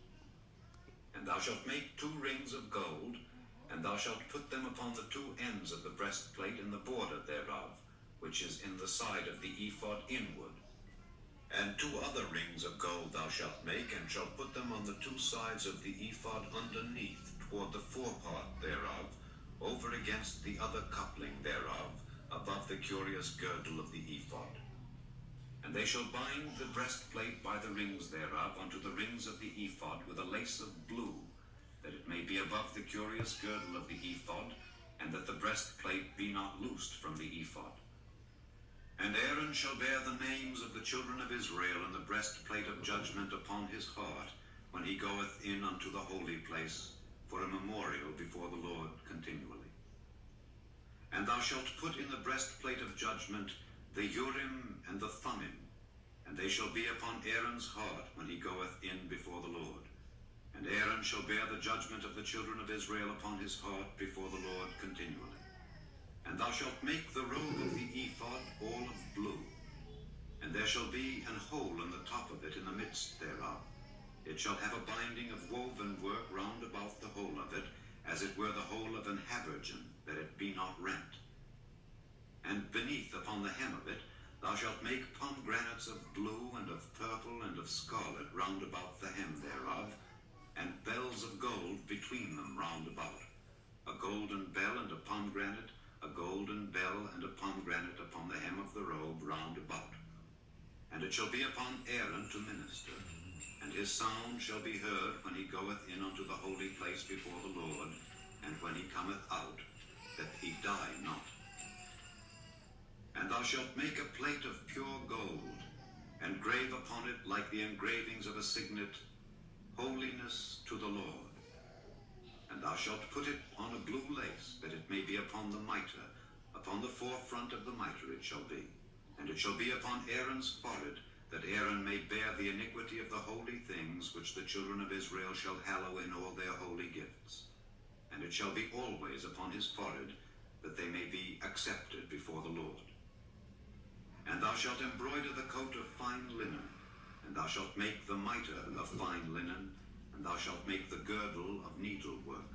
And thou shalt make 2 rings of gold, and thou shalt put them upon the 2 ends of the breastplate in the border thereof, which is in the side of the ephod inward. And 2 other rings of gold thou shalt make, and shalt put them on the 2 sides of the ephod underneath, toward the forepart thereof, over against the other coupling thereof, above the curious girdle of the ephod. And they shall bind the breastplate by the rings thereof unto the rings of the ephod with a lace of blue, that it may be above the curious girdle of the ephod, and that the breastplate be not loosed from the ephod. And Aaron shall bear the names of the children of Israel in the breastplate of judgment upon his heart, when he goeth in unto the holy place, for a memorial before the Lord continually. And thou shalt put in the breastplate of judgment the Urim and the Thummim, and they shall be upon Aaron's heart when he goeth in before the Lord. And Aaron shall bear the judgment of the children of Israel upon his heart before the Lord continually. And thou shalt make the robe of the ephod all of blue, and there shall be an hole in the top of it in the midst thereof. It shall have a binding of woven work round about the whole of it, as it were the hole of an habergeon, that it be not rent. And beneath upon the hem of it thou shalt make pomegranates of blue and of purple and of scarlet round about the hem thereof, and bells of gold between them round about, a golden bell and a pomegranate, a golden bell and a pomegranate upon the hem of the robe round about. And it shall be upon Aaron to minister, and his sound shall be heard when he goeth in unto the holy place before the Lord, and when he cometh out, that he die not. And thou shalt make a plate of pure gold, and grave upon it like the engravings of a signet, Holiness to the Lord. And thou shalt put it on a blue lace, that it may be upon the mitre, upon the forefront of the mitre it shall be. And it shall be upon Aaron's forehead, that Aaron may bear the iniquity of the holy things which the children of Israel shall hallow in all their holy gifts. And it shall be always upon his forehead, that they may be accepted before the Lord. And thou shalt embroider the coat of fine linen, and thou shalt make the mitre of fine linen, and thou shalt make the girdle of needlework.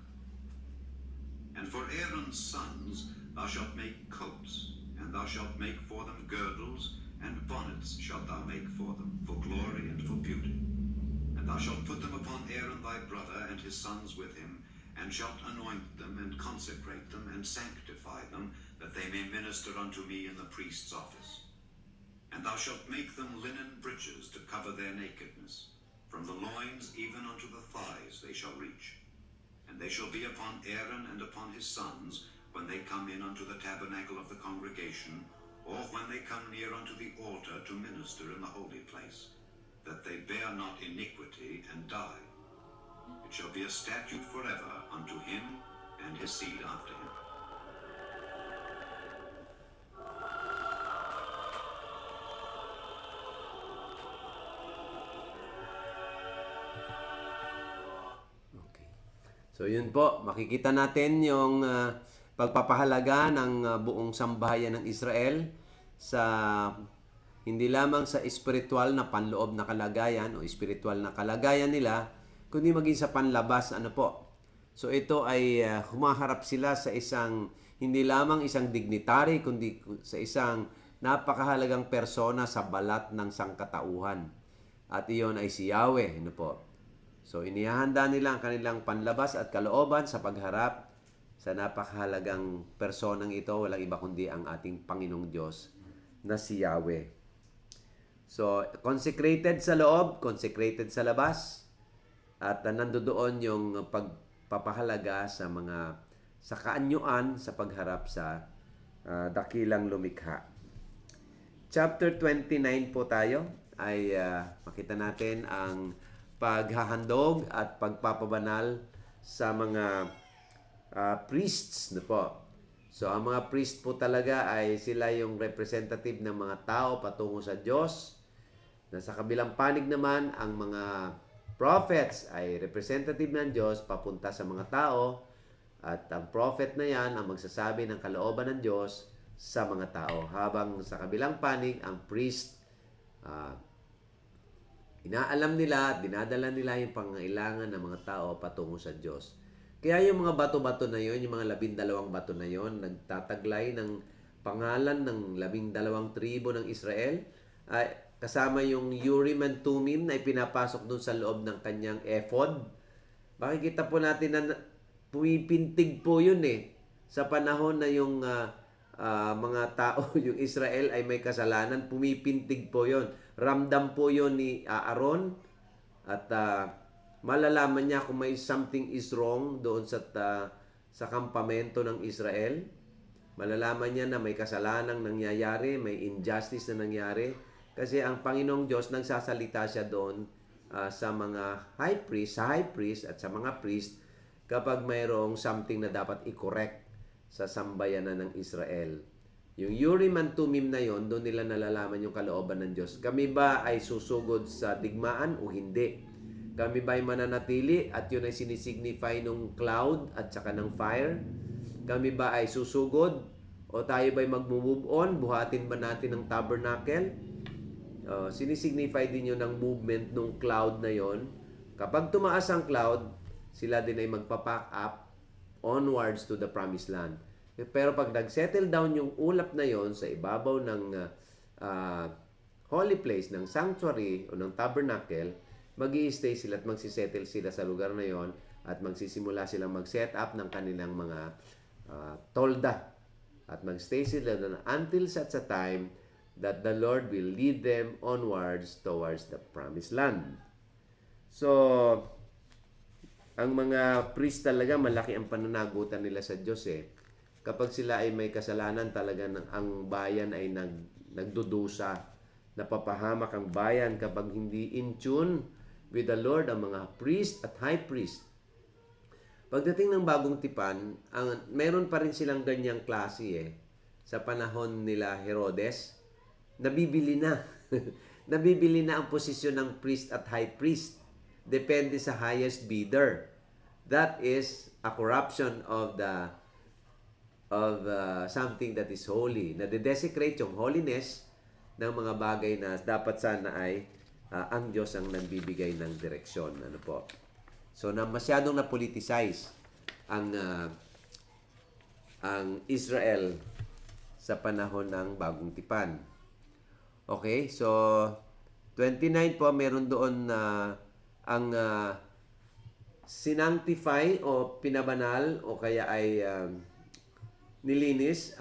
And for Aaron's sons thou shalt make coats, and thou shalt make for them girdles, and bonnets shalt thou make for them, for glory and for beauty. And thou shalt put them upon Aaron thy brother and his sons with him, and shalt anoint them, and consecrate them, and sanctify them, that they may minister unto me in the priest's office. And thou shalt make them linen breeches to cover their nakedness. From the loins even unto the thighs they shall reach. And they shall be upon Aaron and upon his sons, when they come in unto the tabernacle of the congregation, or when they come near unto the altar to minister in the holy place, that they bear not iniquity and die. It shall be a statute forever unto him and his seed after him. Okay. So yun po, makikita natin yung pagpapahalaga ng buong sambahayan ng Israel sa hindi lamang sa espiritual na panloob na kalagayan o espiritual na kalagayan nila, kundi maging sa panlabas po. So ito ay humaharap sila sa isang hindi lamang isang dignitary kundi sa isang napakahalagang persona sa balat ng sangkatauhan. At iyon ay si Yahweh, po. So inihahanda nila ang kanilang panlabas at kalooban sa pagharap sa napakahalagang personang ito, walang iba kundi ang ating Panginoong Diyos na si Yahweh. So, consecrated sa loob, consecrated sa labas, at nandoon yung pagpapahalaga sa kaanyuan sa pagharap sa dakilang lumikha. Chapter 29 po tayo ay makita natin ang paghahandog at pagpapabanal sa mga priests po. So, ang mga priest po talaga ay sila yung representative ng mga tao patungo sa Diyos. Na sa kabilang panig naman, ang mga prophets ay representative ng Diyos papunta sa mga tao. At ang prophet na yan ang magsasabi ng kalooban ng Diyos sa mga tao. Habang sa kabilang panig, ang priest, inaalam nila, dinadala nila yung pangailangan ng mga tao patungo sa Diyos. Kaya yung mga bato-bato na yon, yung mga 12 bato na yon, nagtataglay ng pangalan ng 12 tribo ng Israel. kasama yung Urim and Tumim na ipinapasok doon sa loob ng kanyang ephod. Makikita po natin na pumipintig po yun sa panahon na yung mga tao, yung Israel ay may kasalanan, pumipintig po yun. Ramdam po yun ni Aaron at malalaman niya kung may something is wrong doon sa kampamento ng Israel. Malalaman niya na may kasalanang nangyayari, may injustice na nangyari. Kasi ang Panginoong Diyos, nagsasalita siya doon sa mga high priest at sa mga priest kapag mayroong something na dapat i-correct sa sambayanan ng Israel. Yung Urim and Tumim na yon, doon nila nalalaman yung kalooban ng Diyos. Kami ba ay susugod sa digmaan o hindi? Kami ba ay mananatili at yun ay sinisignify ng cloud at saka ng fire? Kami ba ay susugod o tayo ba ay mag-move on? Buhatin ba natin ang tabernacle? Sinisignify din yun ng movement ng cloud na yon. Kapag tumaas ang cloud, sila din ay magpa-pack up onwards to the promised land. Pero pag nag-settle down yung ulap na yon sa ibabaw ng holy place, ng sanctuary o ng tabernacle, mag-i-stay sila at magsisettle sila sa lugar na yon at magsisimula silang mag-set up ng kanilang mga tolda at mag-stay sila doon until such a time that the Lord will lead them onwards towards the promised land. So, ang mga priest talaga, malaki ang pananagutan nila sa Diyos Kapag sila ay may kasalanan, talaga ang bayan ay nagdudusa. Napapahamak ang bayan kapag hindi in tune with the Lord ang mga priest at high priest. Pagdating ng bagong tipan, meron pa rin silang ganyang klase sa panahon nila Herodes. Nabibili na. Nabibili na ang posisyon ng priest at high priest. Depende sa highest bidder. That is a corruption of something that is holy. Nade-desecrate yung holiness ng mga bagay na dapat sana ay ang Diyos ang nagbibigay ng direksyon. Ano po? So, masyadong na-politicize ang Israel sa panahon ng bagong tipan. Okay, so 29 po, meron doon ang sinanctify o pinabanal o kaya ay nilinis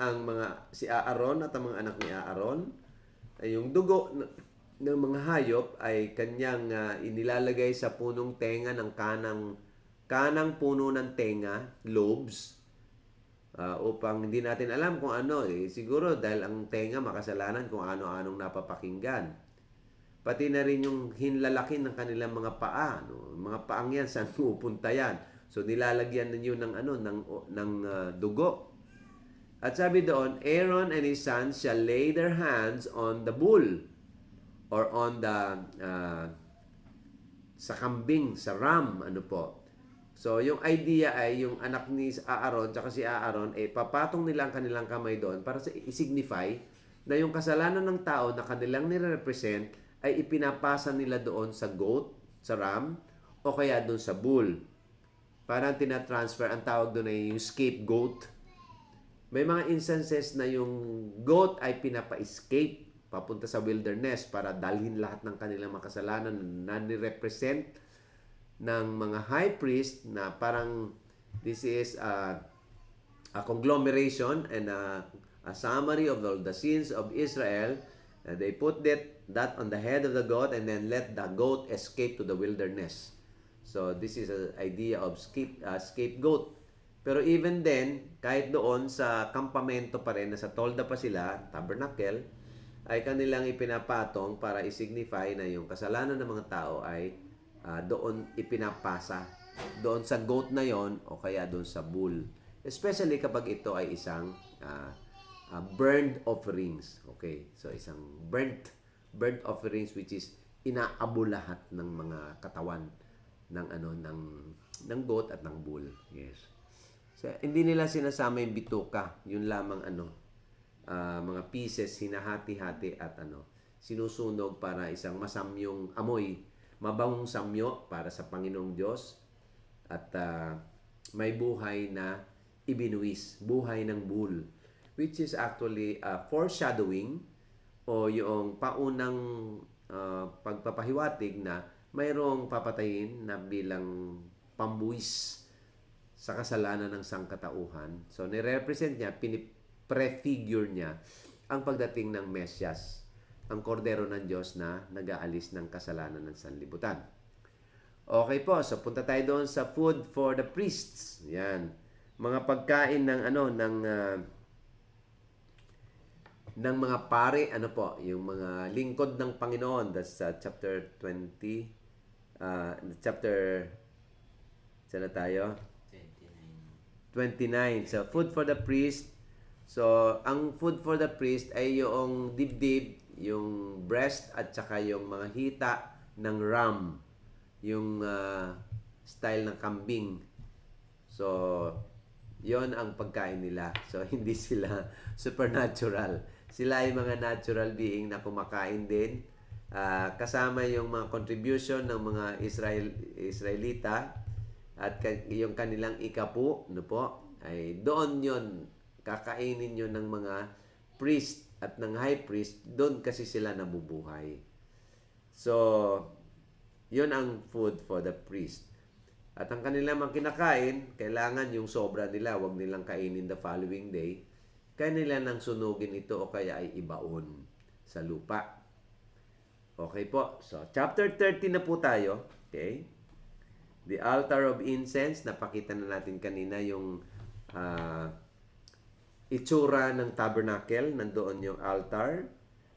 si Aaron at ang mga anak ni Aaron. Ay yung dugo ng mga hayop ay kanyang inilalagay sa punong tenga ng kanang puno ng tenga, lobes, upang hindi natin alam kung ano. Siguro dahil ang tenga makasalanan kung ano-anong napapakinggan. Pati na rin yung hinlalakin ng kanilang mga paa. Mga paang yan, saan pupunta yan? So nilalagyan ninyo ng dugo. At sabi doon, Aaron and his sons shall lay their hands on the bull or on the sa kambing, sa ram, ano po. So, yung idea ay yung anak ni Aaron tsaka si Aaron, papatong nila ang kanilang kamay doon para i-signify na yung kasalanan ng tao na kanilang nire-represent ay ipinapasa nila doon sa goat, sa ram, o kaya doon sa bull. Parang tinatransfer, ang tawag doon ay yung scapegoat. May mga instances na yung goat ay pinapa-escape papunta sa wilderness para dalhin lahat ng kanilang mga kasalanan na ni-represent ng mga high priest na parang this is a conglomeration and a summary of all the sins of Israel. They put that on the head of the goat and then let the goat escape to the wilderness. So this is an idea of scapegoat. Pero even then, kahit doon sa kampamento pa rin, nasa tolda pa sila, tabernacle, ay kanilang ipinapatong para i-signify na yung kasalanan ng mga tao ay doon ipinapasa. Doon sa goat na yon o kaya doon sa bull. Especially kapag ito ay isang burned offerings. Okay? So isang burnt offerings which is inaabo lahat ng mga katawan ng goat at ng bull. Yes. So, hindi nila sinasama yung bituka, yun lamang mga pieces, hinahati-hati at sinusunog para isang masamyong amoy, mabangong samyo para sa Panginoong Diyos at may buhay na ibinuwis, buhay ng bull, which is actually foreshadowing o yung paunang pagpapahiwatig na mayroong papatayin na bilang pambuwis sa kasalanan ng sangkatauhan. So, nirepresent niya, prefigure niya ang pagdating ng Mesyas, ang kordero ng Diyos na nag-aalis ng kasalanan ng sanlibutan. Okay po, so punta tayo doon sa food for the priests. Yan. Mga pagkain ng ng mga pare, yung mga lingkod ng Panginoon. That's chapter 20, saan na tayo? 29. So, food for the priest. So, ang food for the priest ay yung dibdib, yung breast, at saka yung mga hita ng ram. Yung style ng kambing. So, yon ang pagkain nila. So, hindi sila supernatural. Sila ay mga natural being na kumakain din. Kasama yung mga contribution ng mga Israelita at yung kanilang ikapu, ay doon yon kakainin yun ng mga priest at ng high priest, doon kasi sila nabubuhay. So, yun ang food for the priest. At ang kanilang mga kinakain, kailangan yung sobra nila, wag nilang kainin the following day. Kanila nang sunugin ito o kaya ay ibaon sa lupa. Okay po. So, chapter 30 na po tayo. Okay. The altar of incense. Napakita na natin kanina yung itsura ng tabernacle. Nandoon yung altar.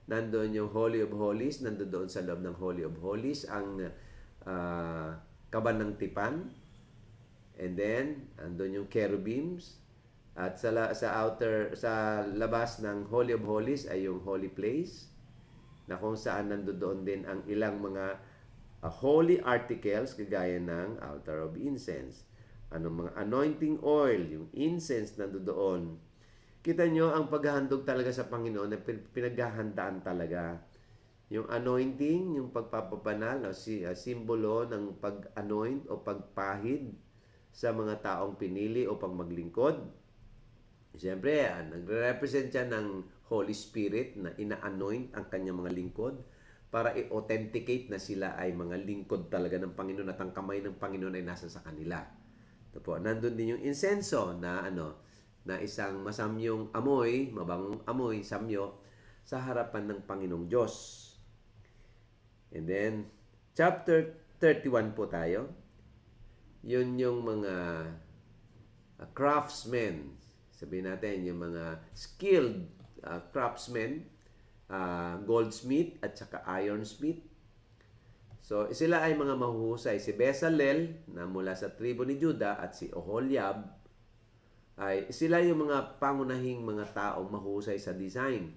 Nandoon yung Holy of Holies. Nandoon sa loob ng Holy of Holies ang kaban ng tipan. And then, andun yung cherubims. At sa labas ng Holy of Holies ay yung Holy Place, na kung saan nandoon din ang ilang mga holy articles kagaya ng altar of incense. Anong mga anointing oil, yung incense nandoon. Kita nyo ang paghahandog talaga sa Panginoon na pinaghahandaan talaga. Yung anointing, yung pagpapabanal, simbolo ng pag-anoint o pagpahid sa mga taong pinili o pang maglingkod. Siyempre, nagre-represent siya ng Holy Spirit na ina-anoint ang kanyang mga lingkod para i-authenticate na sila ay mga lingkod talaga ng Panginoon at ang kamay ng Panginoon ay nasa sa kanila. Ito po, nandun din yung insenso na na isang masamyong amoy, mabangong amoy, samyo sa harapan ng Panginoong Diyos. And then, chapter 31 po tayo. Yun yung mga craftsmen. Sabihin natin, yung mga skilled craftsmen, goldsmith at saka ironsmith. So, sila ay mga mahuhusay. Si Bezalel, na mula sa tribo ni Judah, at si Oholiab, ay sila yung mga pangunahing mga taong mahusay sa design.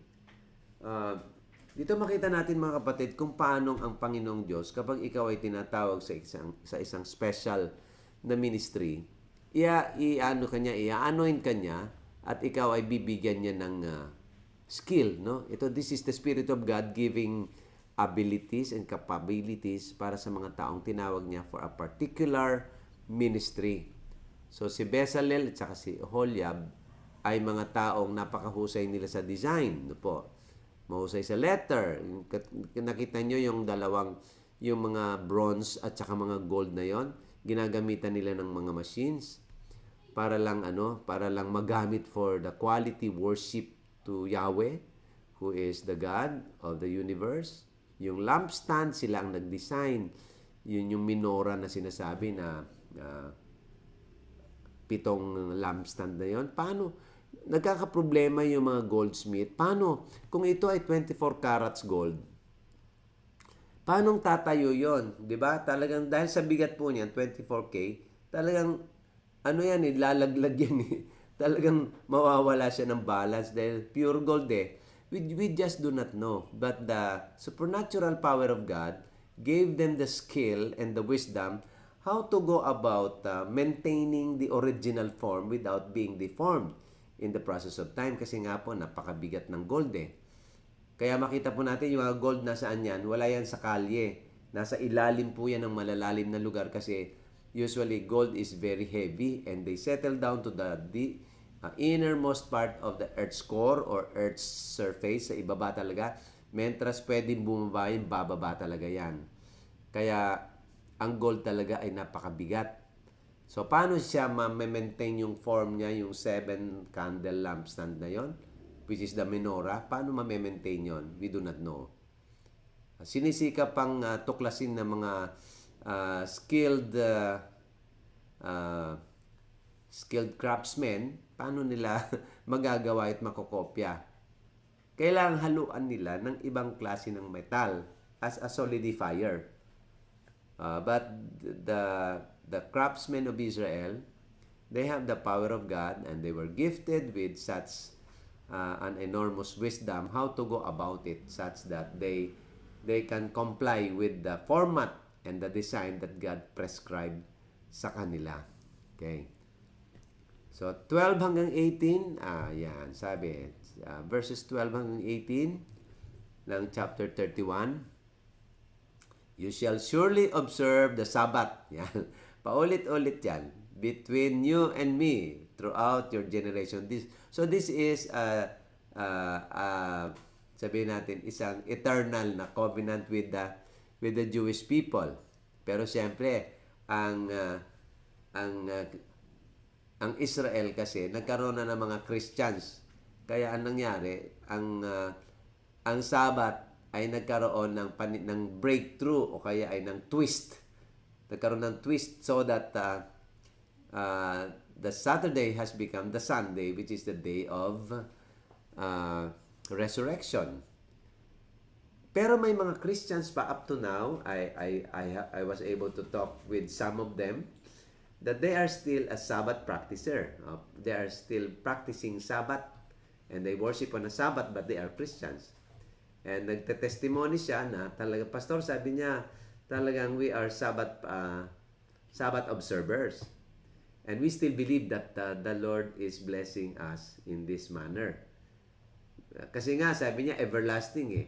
Dito makita natin mga kapatid kung paano ang Panginoong Diyos kapag ikaw ay tinatawag sa isang special na ministry, i-anoint kanya at ikaw ay bibigyan niya ng skill, no? This is the Spirit of God giving abilities and capabilities para sa mga taong tinawag niya for a particular ministry. So si Bezalel at saka si Oholiab ay mga taong napakahusay nila sa design, no po. Mahusay sa letter. Nakita nyo yung yung mga bronze at saka mga gold na yon, ginagamitan nila ng mga machines para lang magamit for the quality worship to Yahweh, who is the God of the universe. Yung lampstand, sila ang nag-design. Yun yung menorah na sinasabi na 7 lampstand na yon. Paano? Nagkakaproblema yung mga goldsmith. Paano? Kung ito ay 24 carats gold, paano tatayo yon? Diba? Talagang dahil sa bigat po niyan, 24K, talagang lalaglag yan Talagang mawawala siya ng balance dahil pure gold We just do not know. But the supernatural power of God gave them the skill and the wisdom how to go about maintaining the original form without being deformed in the process of time. Kasi nga po, napakabigat ng gold Kaya makita po natin yung mga gold nasaan yan, wala yan sa kalye. Nasa ilalim po yan ng malalalim na lugar kasi usually gold is very heavy and they settle down to the innermost part of the earth's core or earth's surface, sa ibaba talaga. Mentras pwedeng bumaba yan, bababa talaga yan. Kaya, ang gold talaga ay napakabigat. So, paano siya ma-maintain yung form niya, yung 7 candle lampstand na yon, which is the menorah? Paano ma-maintain yon? We do not know. Sinisika pang tuklasin ng mga skilled craftsmen, paano nila magagawa at makokopya? Kailangan haluan nila ng ibang klase ng metal as a solidifier. But the craftsmen of Israel, they have the power of God, and they were gifted with such an enormous wisdom how to go about it, such that they can comply with the format and the design that God prescribed sa kanila. Okay. So 12 hanggang 18, yan, sabi, verses 12 hanggang 18 ng chapter 31. You shall surely observe the Sabbath. Yan. Paulit-ulit yan. Between you and me throughout your generation. This is sabihin natin, isang eternal na covenant with the Jewish people. Pero siyempre, ang Israel kasi nagkaroon na ng mga Christians. Kaya ang nangyari, ang Sabbath ay nagkaroon ng breakthrough o kaya ay ng twist. Nagkaroon ng twist so that the Saturday has become the Sunday, which is the day of resurrection. Pero may mga Christians pa up to now, I was able to talk with some of them, that they are still a Sabbath practicer. They are still practicing Sabbath, and they worship on a Sabbath, but they are Christians. And nagte-testimony siya na talaga, Pastor, sabi niya, talagang we are Sabbath observers. And we still believe that the Lord is blessing us in this manner. Kasi nga, sabi niya, everlasting eh.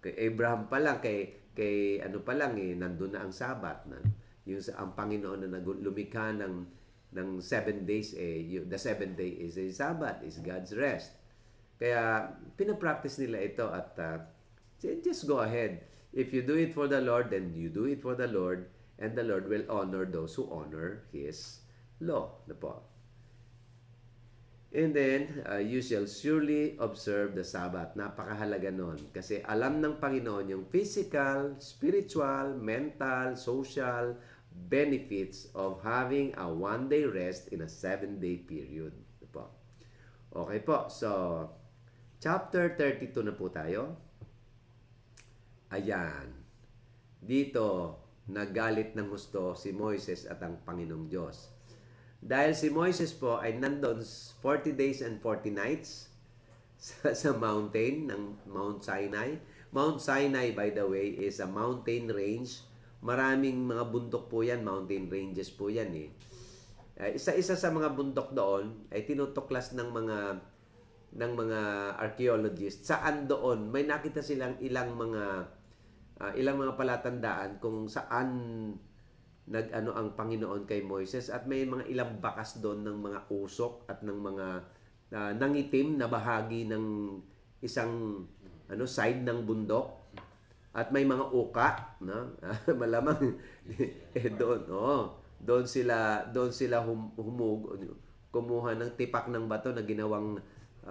Kay Abraham pa lang, kay ano pa lang eh, nandun na ang Sabbath. Ang Panginoon na lumikha ng 7 days eh, the 7th day is a Sabbath, is God's rest. Kaya pinapractice nila ito at just go ahead. If you do it for the Lord, then you do it for the Lord, and the Lord will honor those who honor His law. Na po. And then, you shall surely observe the Sabbath. Napakahalaga nun. Kasi alam ng Panginoon yung physical, spiritual, mental, social benefits of having a 1-day rest in a 7-day period. Na po. Okay po. So, chapter 32 na po tayo. Ayan. Dito, nagalit ng husto si Moises at ang Panginoong Diyos. Dahil si Moises po ay nandun 40 days and 40 nights sa mountain ng Mount Sinai. Mount Sinai, by the way, is a mountain range. Maraming mga bundok po yan, mountain ranges po yan eh. Isa-isa sa mga bundok doon ay tinutuklas ng mga archaeologists. Saan doon may nakita silang ilang mga palatandaan kung saan nag-ano ang Panginoon kay Moises, at may mga ilang bakas doon ng mga usok at ng mga nangitim na bahagi ng isang side ng bundok, at may mga uka, no? Malamang doon sila kumuha ng tipak ng bato na ginawang 2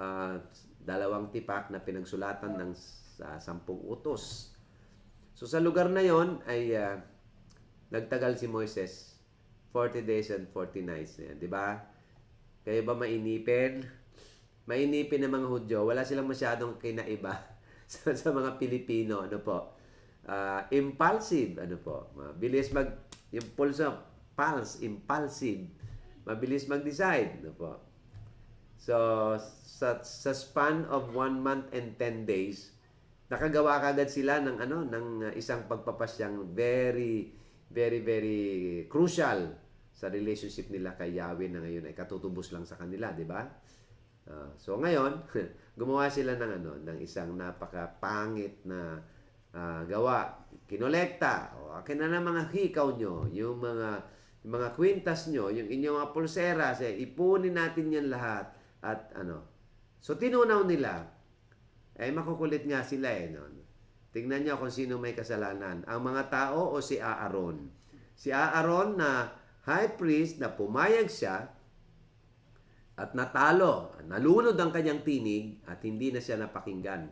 tipak na pinagsulatan ng 10 utos. So sa lugar na yon ay nagtagal si Moises 40 days and 40 nights. Di ba? Kayo ba mainipin? Mainipin ng mga Hudyo. Wala silang masyadong kinaiba sa mga Pilipino. Ano po? Impulsive. Ano po? Mabilis yung pulse, impulsive. Mabilis mag-decide. Ano po? So, sa span of 1 month and 10 days, nakagawa kagad sila ng isang pagpapasyang very, very, very crucial sa relationship nila kay Yahweh na ngayon ay katutubos lang sa kanila, di ba? So ngayon, gumawa sila ng isang napakapangit na gawa. Kinolekta, akin na mga hikaw nyo, yung mga kwintas nyo, yung inyong mga pulseras, ipunin natin yan lahat at So tinunaw nila Ay makukulit nga sila no? Tingnan niyo kung sino may kasalanan. Ang mga tao o si Aaron. Si Aaron na high priest na pumayag siya at natalo. Nalunod ang kanyang tinig at hindi na siya napakinggan.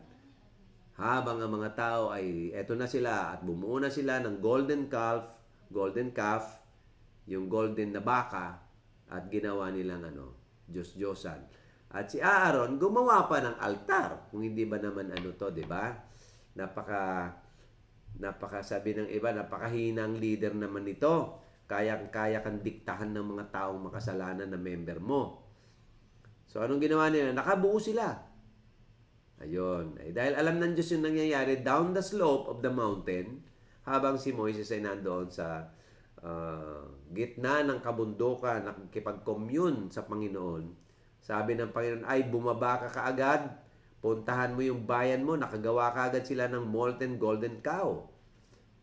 Habang ang mga tao ay eto na sila at bumuo na sila ng golden calf, yung golden na baka at ginawa nilang Diyos-Diyosan. At si Aaron gumawa pa ng altar. Kung hindi ba naman to, 'di ba? Napaka sabi ng iba, napakahinang leader naman ito. Kaya kang diktahan ng mga taong makasalanan na member mo. So anong ginawa nila? Nakabuo sila. Ayun. Dahil alam ng Diyos yung nangyayari down the slope of the mountain, habang si Moises ay nandoon sa gitna ng kabundukan, nakikipag-commune sa Panginoon. Sabi ng Panginoon, ay bumaba ka kaagad, puntahan mo yung bayan mo, nakagawa kaagad sila ng molten golden cow.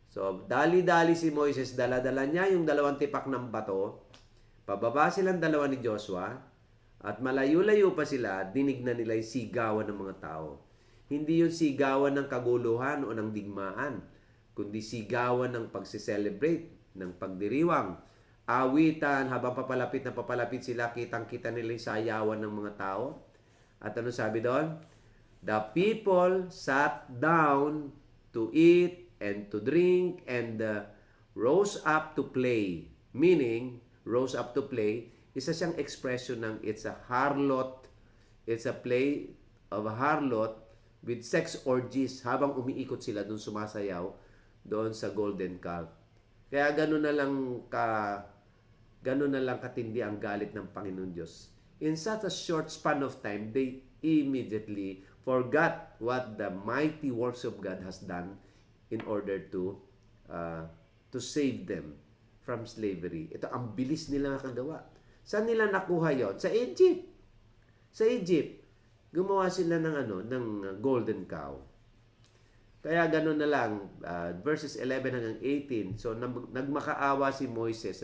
So, dali-dali si Moises, dala-dala niya yung 2 tipak ng bato, pababa silang 2 ni Joshua, at malayo-layo pa sila, dinig na nila yung sigawan ng mga tao. Hindi yung sigawan ng kaguluhan o ng digmaan, kundi sigawan ng pagsiselebrate, ng pagdiriwang, awitan, habang papalapit sila, kitang-kita nila yung sayawan ng mga tao. At ano sabi doon? The people sat down to eat and to drink and rose up to play. Meaning, rose up to play, isa siyang expression ng it's a harlot, it's a play of a harlot with sex orgies habang umiikot sila doon sumasayaw doon sa golden calf. Kaya gano'n na lang katindi ang galit ng Panginoon Diyos. In such a short span of time, they immediately forgot what the mighty works of God has done in order to save them from slavery. Ito, ang bilis nila nakagawa. Saan nila nakuha yon? Sa Egypt. Sa Egypt, gumawa sila ng golden cow. Kaya gano'n na lang, verses 11 hanggang 18. So, nagmakaawa si Moises,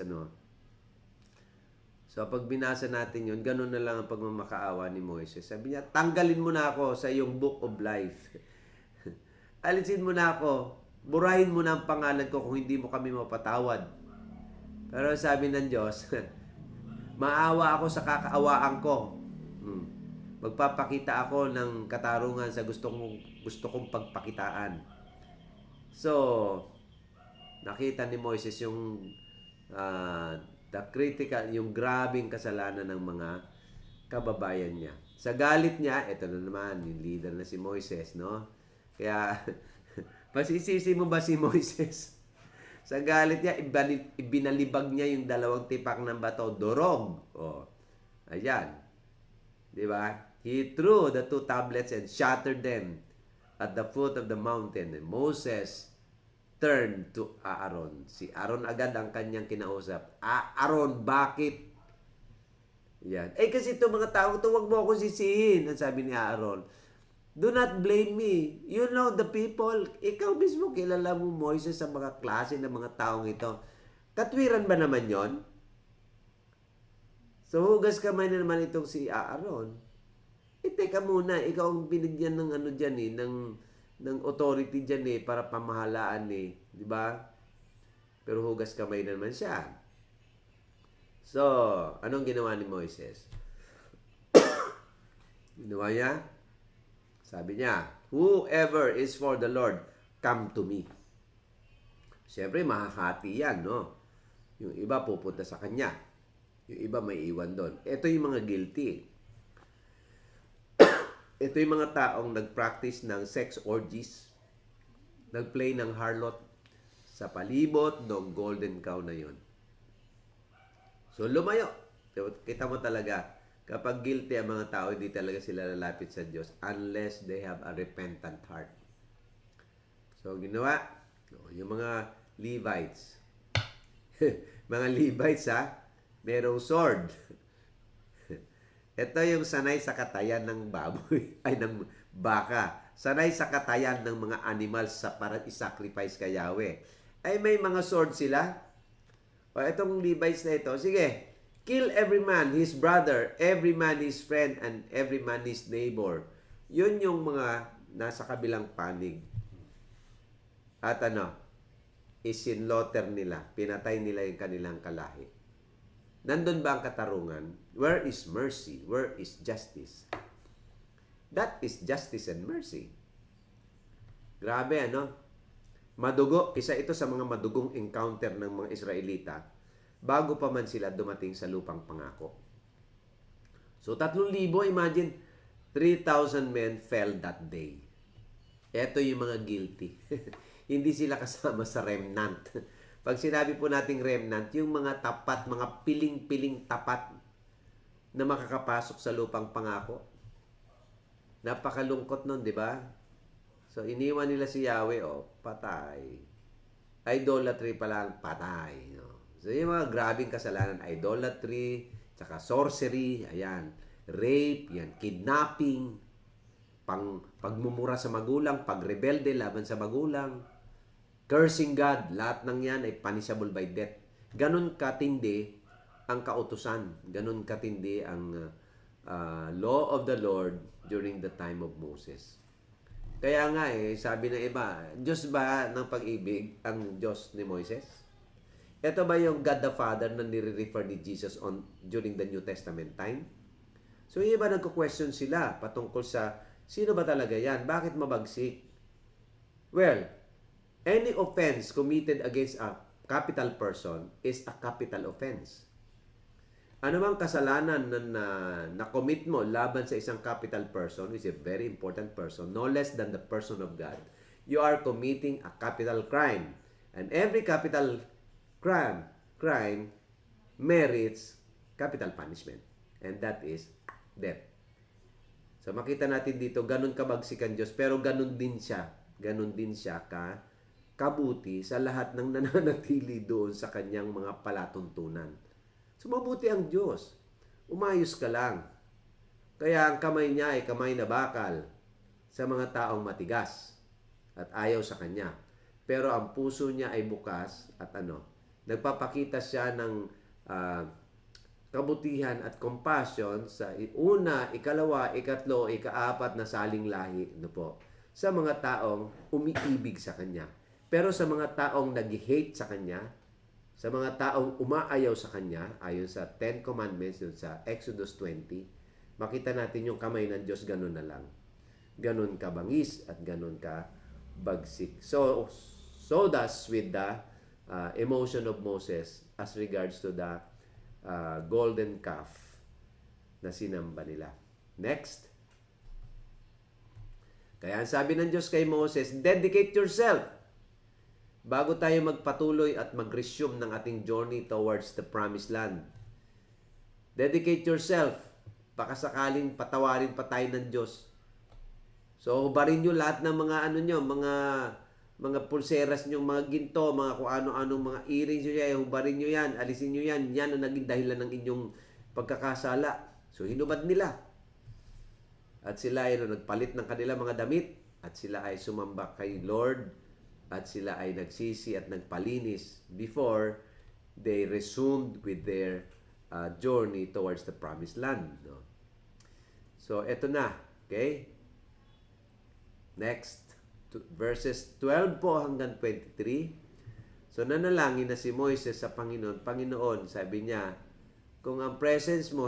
So, pag binasa natin yun, gano'n na lang ang pagmamakaawa ni Moises. Sabi niya, tanggalin mo na ako sa iyong book of life. Alisin mo na ako. Burahin mo na ang pangalan ko kung hindi mo kami mapatawad. Pero sabi ng Diyos, maawa ako sa kakaawaan ko. Magpapakita ako ng katarungan sa gusto kong pagpakitaan. So, nakita ni Moises yung the critical, yung grabing kasalanan ng mga kababayan niya. Sa galit niya, eto na naman, yung leader na si Moises, no? Kaya, masisisi mo ba si Moises? Sa galit niya, ibinalibag niya yung 2 tipak ng bato, dorog. Ayan. Diba? He threw the 2 tablets and shattered them at the foot of the mountain. And Moses turned to Aaron. Si Aaron agad ang kanyang kinausap. Aaron, bakit? Yan. Kasi itong mga tao, huwag mo akong sisihin. Ang sabi ni Aaron, do not blame me. You know the people. Ikaw mismo kilala mo, Moises, sa mga klase ng mga taong ito. Katwiran ba naman yon? So, hugas kamay na naman itong si Aaron. Teka muna, ikaw ang binigyan ng dyan ng authority dyan para pamahalaan di ba? Pero hugas kamay na naman siya. So, anong ginawa ni Moises? Ginawa niya? Sabi niya, whoever is for the Lord, come to me. Siyempre, mahahati yan, no? Yung iba pupunta sa kanya. Yung iba may iwan doon. Ito yung mga guilty. Ito yung mga taong nag-practice ng sex orgies. Nag-play ng harlot sa palibot ng golden cow na yun. So, lumayo. Kita mo talaga, kapag guilty ang mga tao, hindi talaga sila lalapit sa Diyos unless they have a repentant heart. So, ginawa, yung mga Levites. Mga Levites, merong sword. Ito yung sanay sa katayan ng baboy, ay ng baka. Sanay sa katayan ng mga animals para i-sacrifice kay Yahweh. Ay may mga sword sila. O itong Levites na ito, sige, kill every man his brother, every man his friend, and every man his neighbor. Yun yung mga nasa kabilang panig. At isinloter nila, pinatay nila yung kanilang kalahi. Nandun ba ang katarungan? Where is mercy? Where is justice? That is justice and mercy. Grabe, Madugo, isa ito sa mga madugong encounter ng mga Israelita bago pa man sila dumating sa lupang pangako. So, 3,000, imagine, 3,000 men fell that day. Ito yung mga guilty. Hindi sila kasama sa remnant. Pag sinabi po nating remnant, yung mga tapat, mga piling-piling tapat na makakapasok sa lupang pangako. Napakalungkot nun, di ba? So, iniwan nila si Yahweh, patay. Idolatry pa lang, patay. So, yung mga grabing kasalanan, idolatry, tsaka sorcery, ayan, rape, yan, kidnapping, pagmumura sa magulang, pagrebelde laban sa magulang, cursing God, lahat ng yan ay punishable by death. Ganon katindi ang kautusan. Ganon katindi ang law of the Lord during the time of Moses. Kaya nga sabi ng iba, Diyos ba ng pag-ibig ang Diyos ni Moises? Ito ba yung God the Father na nire-refer ni Jesus during the New Testament time? So yung iba nagko-question sila patungkol sa sino ba talaga yan? Bakit mabagsik? Well, any offense committed against a capital person is a capital offense. Ano mang kasalanan na commit mo laban sa isang capital person, which is a very important person, no less than the person of God, you are committing a capital crime. And every capital crime merits capital punishment. And that is death. So makita natin dito, ganun kabagsik ang Diyos, pero ganun din siya kabuti sa lahat ng nananatili doon sa kanyang mga palatuntunan. So, mabuti ang Diyos. Umayos ka lang. Kaya ang kamay niya ay kamay na bakal sa mga taong matigas at ayaw sa Kanya. Pero ang puso niya ay bukas at nagpapakita siya ng kabutihan at compassion sa una, ikalawa, ikatlo, ikaapat na saling lahi sa mga taong umiibig sa Kanya. Pero sa mga taong nag-hate sa Kanya, sa mga taong umaayaw sa Kanya, ayon sa 10 Commandments dun sa Exodus 20, makita natin yung kamay ng Diyos ganun na lang. Ganun ka bangis at ganun ka bagsik. So thus with the emotion of Moses as regards to the golden calf na sinamba nila. Next. Kaya ang sabi ng Diyos kay Moses, dedicate yourself bago tayo magpatuloy at mag-resume ng ating journey towards the promised land. Dedicate yourself. Baka sakaling patawarin pa tayo ng Diyos. So, hubarin nyo lahat ng mga mga pulseras nyo, mga ginto, mga kung ano-anong mga earrings nyo, hubarin nyo yan, alisin nyo yan. Yan ang naging dahilan ng inyong pagkakasala. So, hinubad nila. At sila ay nagpalit ng kanilang mga damit at sila ay sumamba kay Lord at sila ay nagsisi at nagpalinis before they resumed with their journey towards the promised land. So, eto na. Okay? Next. Verses 12 po hanggang 23. So, nanalangin na si Moises sa Panginoon. Panginoon, sabi niya, kung ang presence mo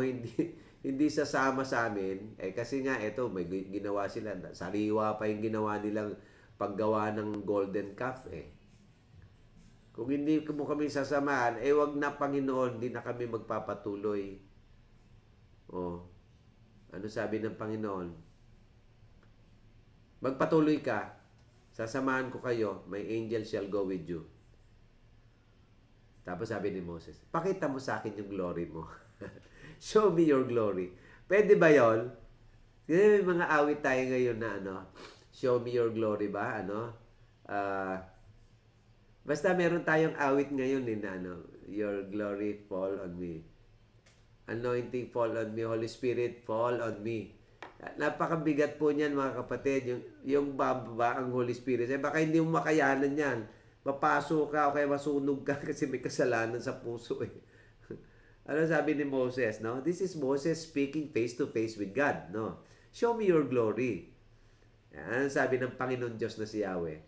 hindi sasama sa amin, kasi nga, eto, may ginawa sila. Sariwa pa yung ginawa nilang paggawa ng golden calf Kung hindi mo kami sasamahan, wag na Panginoon, hindi na kami magpapatuloy. Ano sabi ng Panginoon? Magpatuloy ka, sasamahan ko kayo, my angel shall go with you. Tapos sabi ni Moses, pakita mo sa akin yung glory mo. Show me your glory. Pwede ba yun? May mga awit tayo ngayon na show me your glory ba? Basta meron tayong awit ngayon na your glory fall on me. Anointing fall on me. Holy Spirit fall on me. Napakabigat po niyan mga kapatid. Yung bababa ang Holy Spirit. Baka hindi mo makayanan yan. Mapasok ka o kaya masunog ka kasi may kasalanan sa puso Ano sabi ni Moses? This is Moses speaking face to face with God. Show me your glory. Ano sabi ng Panginoon Diyos na si Yahweh?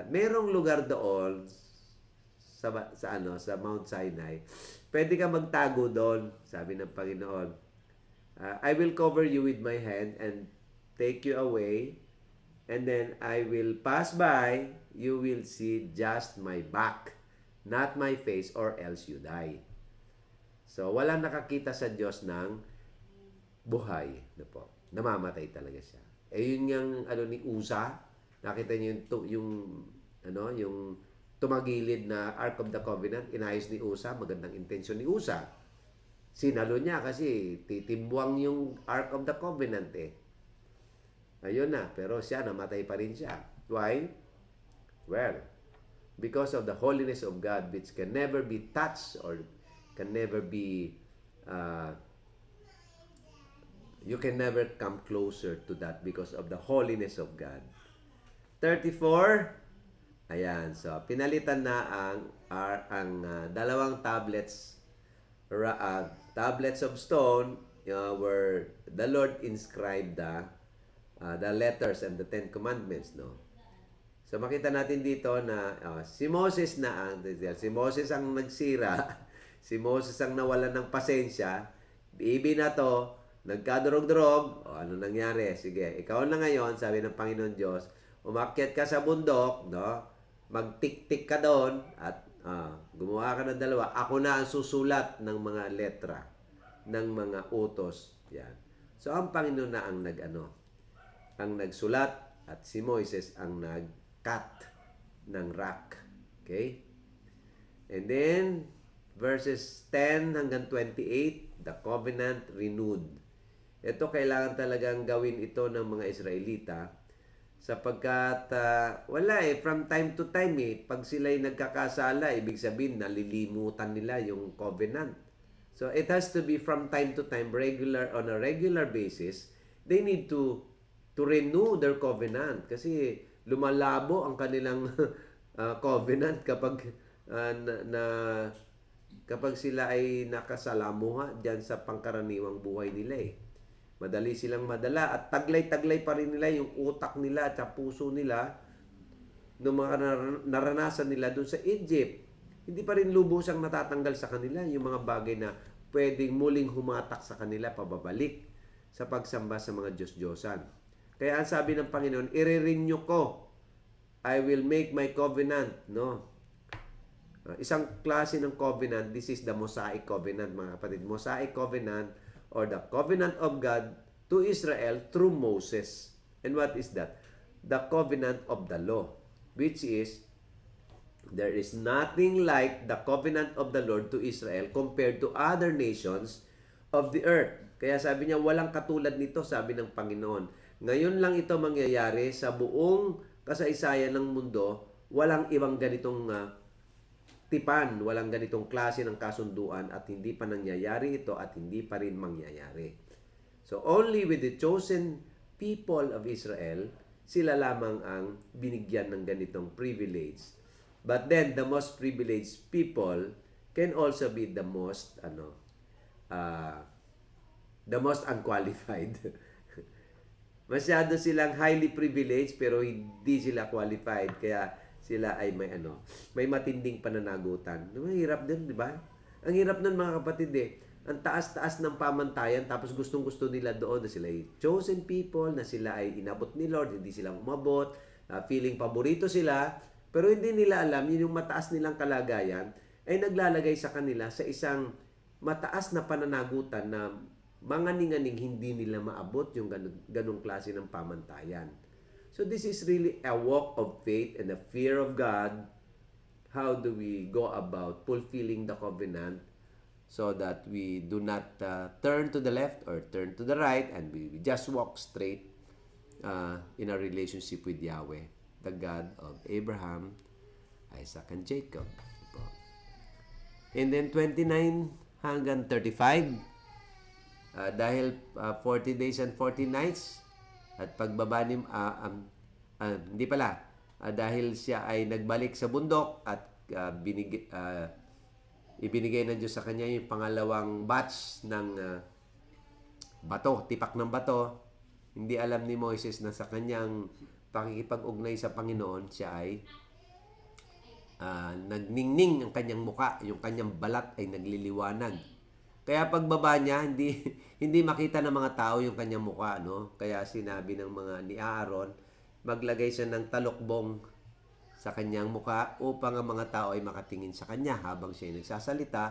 Merong lugar doon sa Mount Sinai. Pwede ka magtago doon, sabi ng Panginoon. I will cover you with my hand and take you away, and then I will pass by, you will see just my back, not my face, or else you die. So, walang nakakita sa Diyos ng buhay. Namamatay talaga siya. Yun yung ni Usa. Nakita niyo yung tumagilid na Ark of the Covenant. Inayos ni Usa. Magandang intensyon ni Usa. Sinalo niya kasi titimbuang yung Ark of the Covenant Ayun na. Pero siya, namatay pa rin siya. Why? Well, because of the holiness of God which can never be touched or can never be you can never come closer to that because of the holiness of God. 34. Ayan, so pinalitan na ang dalawang tablets of stone where the Lord inscribed the letters and the 10 commandments, no. So makita natin dito na si Moses ang nagsira, si Moses ang nawalan ng pasensya, bibi na to, nagkadurog-durog, ano nangyari? Sige, ikaw na ngayon, sabi ng Panginoon Diyos, umakyat ka sa bundok, no? Magtik-tik ka doon at gumawa ka ng dalawa. Ako na ang susulat ng mga letra, ng mga utos. Yan. So ang Panginoon na ang ang nagsulat at si Moises ang nag-cut ng rock. Okay? And then verses 10 hanggang 28, the covenant renewed. Ito kailangan talagang gawin ito ng mga Israelita sapagkat from time to time pag sila'y nagkakasala, ibig sabihin nalilimutan nila yung covenant. So it has to be from time to time, on a regular basis. They need to renew their covenant kasi lumalabo ang kanilang covenant kapag kapag sila ay nakasalamuha diyan sa pangkaraniwang buhay nila Madali silang madala at taglay-taglay pa rin nila yung utak nila at puso nila ng mga naranasan nila doon sa Egypt. Hindi pa rin lubusang natatanggal sa kanila yung mga bagay na pwedeng muling humatak sa kanila pababalik sa pagsamba sa mga Diyos-Diyosan. Kaya ang sabi ng Panginoon, i-renew ko. I will make my covenant. No? Isang klase ng covenant, this is the Mosaic covenant, mga kapatid. Mosaic covenant or the covenant of God to Israel through Moses. And what is that? The covenant of the law, which is, there is nothing like the covenant of the Lord to Israel compared to other nations of the earth. Kaya sabi niya, walang katulad nito, sabi ng Panginoon. Ngayon lang ito mangyayari sa buong kasaysayan ng mundo, walang ibang ganitong tipan, walang ganitong klase ng kasunduan at hindi pa nangyayari ito at hindi pa rin mangyayari. So only with the chosen people of Israel, sila lamang ang binigyan ng ganitong privilege. But then the most privileged people can also be the most unqualified. Masyado silang highly privileged pero hindi sila qualified kaya sila ay may matinding pananagutan. Mahirap din, di ba? Ang hirap nun mga kapatid Ang taas-taas ng pamantayan tapos gustong-gusto nila doon na sila ay chosen people, na sila ay inabot ni Lord, hindi sila umabot, feeling paborito sila, pero hindi nila alam yun yung mataas nilang kalagayan ay naglalagay sa kanila sa isang mataas na pananagutan na manganing-aning hindi nila maabot yung ganung klase ng pamantayan. So this is really a walk of faith and a fear of God. How do we go about fulfilling the covenant so that we do not turn to the left or turn to the right and we just walk straight in our relationship with Yahweh, the God of Abraham, Isaac, and Jacob. And then 29 hanggang 35, dahil 40 days and 40 nights, at pagbaba ni dahil siya ay nagbalik sa bundok at ibinigay ng Diyos sa kanya yung pangalawang batch ng bato, tipak ng bato. Hindi alam ni Moses na sa kanyang pakikipag-ugnay sa Panginoon, siya ay nagningning ang kanyang muka, yung kanyang balat ay nagliliwanag. Kaya pagbaba niya, hindi hindi makita ng mga tao yung kanyang muka, no? Kaya sinabi ng mga ni Aaron, maglagay siya ng talukbong sa kanyang muka upang ang mga tao ay makatingin sa kanya habang siya ay nagsasalita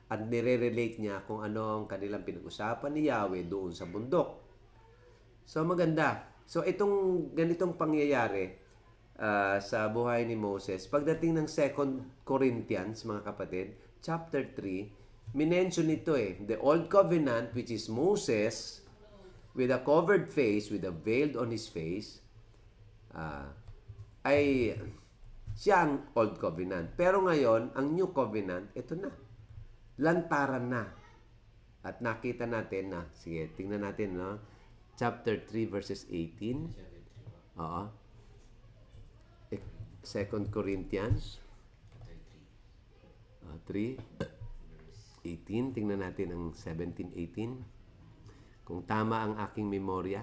at nire-relate niya kung ano ang kanilang pinag-usapan ni Yahweh doon sa bundok. So maganda. So itong ganitong pangyayari sa buhay ni Moses, pagdating ng 2 Corinthians, mga kapatid, chapter 3, minention ito the Old Covenant, which is Moses with a covered face, with a veil on his face, ay siya ang Old Covenant. Pero ngayon, ang New Covenant, ito na. Lantaran na. At nakita natin na, sige, tingnan natin, no? Chapter 3, verses 18. Oo. 2 Corinthians 3, 18. Tingnan natin ang 17, 18. Kung tama ang aking memorya.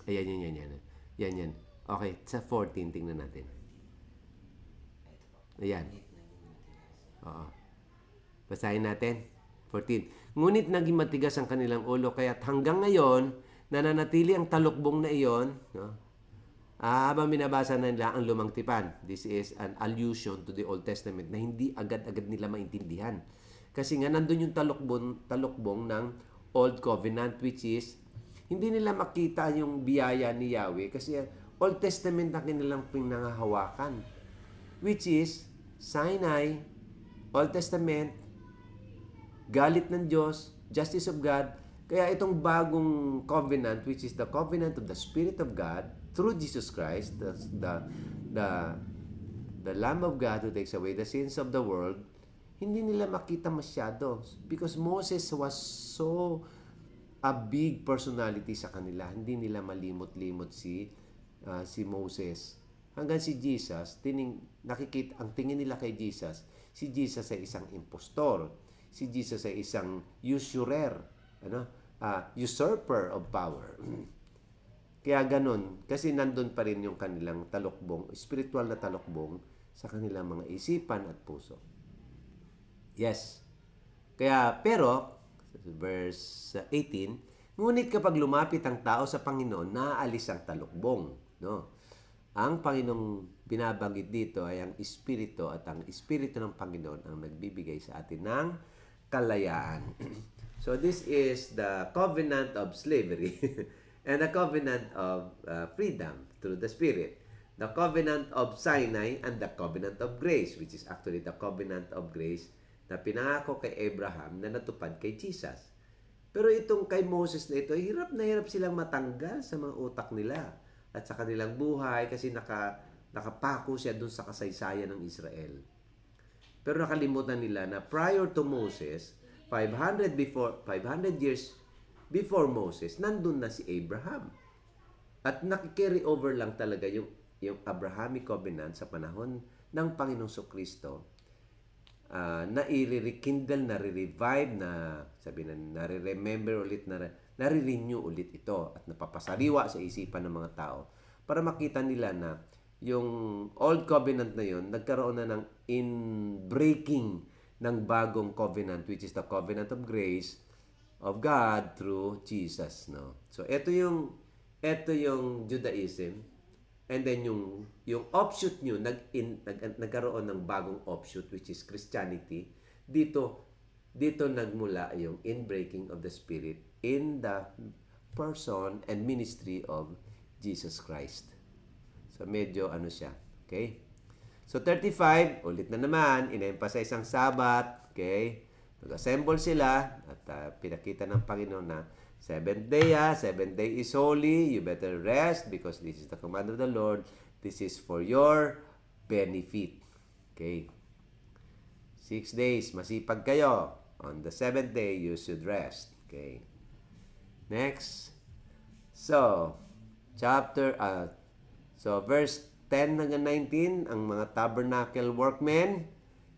Ayan, yan. Okay, sa 14, tingnan natin. Ayan. Oo. Basahin natin. 14. Ngunit naging matigas ang kanilang ulo, kaya't hanggang ngayon, nananatili ang talukbong na iyon, no? Habang binabasa na nila ang Lumang Tipan. This is an allusion to the Old Testament na hindi agad-agad nila maintindihan. Kasi nga, nandun yung talukbong ng Old Covenant, which is, hindi nila makita yung biyaya ni Yahweh kasi Old Testament ang kanilang pinangahawakan, which is Sinai, Old Testament, galit ng Diyos, justice of God. Kaya itong bagong covenant, which is the covenant of the Spirit of God through Jesus Christ, the Lamb of God who takes away the sins of the world, hindi nila makita masyado because Moses was so a big personality sa kanila. Hindi nila malimot-limot si Moses. Hanggang si Jesus, ang tingin nila kay Jesus, si Jesus ay isang impostor. Si Jesus ay isang usurer, usurper of power. Kaya ganun, kasi nandun pa rin yung kanilang talukbong, spiritual na talukbong sa kanilang mga isipan at puso. Yes. Pero, verse 18, ngunit kapag lumapit ang tao sa Panginoon, naaalis ang talukbong. No? Ang Panginoong binabanggit dito ay ang Espiritu at ang Espiritu ng Panginoon ang nagbibigay sa atin ng kalayaan. So this is the covenant of slavery and the covenant of freedom through the Spirit. The covenant of Sinai and the covenant of grace, which is actually the covenant of grace na pinangako kay Abraham na natupad kay Jesus. Pero itong kay Moses na ito, hirap na hirap silang matanggal sa mga utak nila at sa kanilang buhay kasi nakapako siya dun sa kasaysayan ng Israel. Pero nakalimutan nila na prior to Moses, 500 years before Moses, nandun na si Abraham. At nakikarry over lang talaga yung Abrahamic covenant sa panahon ng Panginoong Kristo, na i-rekindle, na re-revive, na nare-remember ulit, nare-renew ulit ito at napapasariwa sa isipan ng mga tao para makita nila na yung old covenant na yun, nagkaroon na ng in-breaking ng bagong covenant, which is the covenant of grace of God through Jesus. No? So, ito yung Judaism. And then yung offshoot nyo, nagkaroon ng bagong offshoot, which is Christianity. Dito nagmula yung inbreaking of the Spirit in the person and ministry of Jesus Christ. So medyo siya. Okay? So 35, ulit na naman, in-emphasize ang Sabbath. Okay? Nag-assemble sila at pinakita ng Panginoon na 7th day is holy. You better rest because this is the command of the Lord. This is for your benefit. Okay? 6 days, masipag kayo. On the 7th day, you should rest. Okay? Next. So, verse 10 hanggang 19, ang mga tabernacle workmen,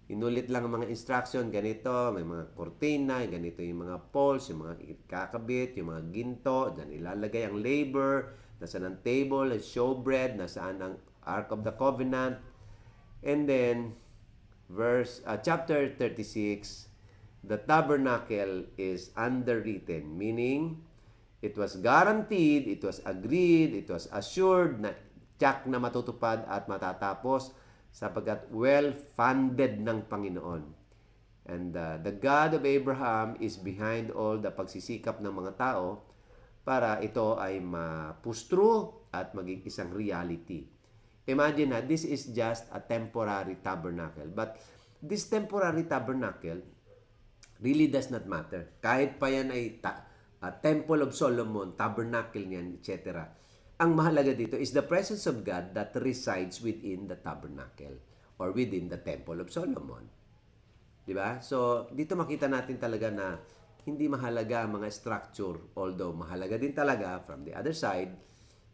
Inulit lang ang mga instruction, ganito, may mga kortina, ganito yung mga poles, yung mga kakabit, yung mga ginto, dyan ilalagay ang labor, nasaan ang table, ang showbread, nasaan ang Ark of the Covenant. And then, chapter 36, the tabernacle is underwritten, meaning, it was guaranteed, it was agreed, it was assured na tiyak na matutupad at matatapos sapagkat well-funded ng Panginoon. And the God of Abraham is behind all the pagsisikap ng mga tao para ito ay mapustro at maging isang reality. Imagine na, this is just a temporary tabernacle. But this temporary tabernacle really does not matter. Kahit pa yan ay Temple of Solomon, tabernacle niyan, etc. Ang mahalaga dito is the presence of God that resides within the tabernacle or within the Temple of Solomon. Di ba? So, dito makita natin talaga na hindi mahalaga ang mga structure, although mahalaga din talaga from the other side,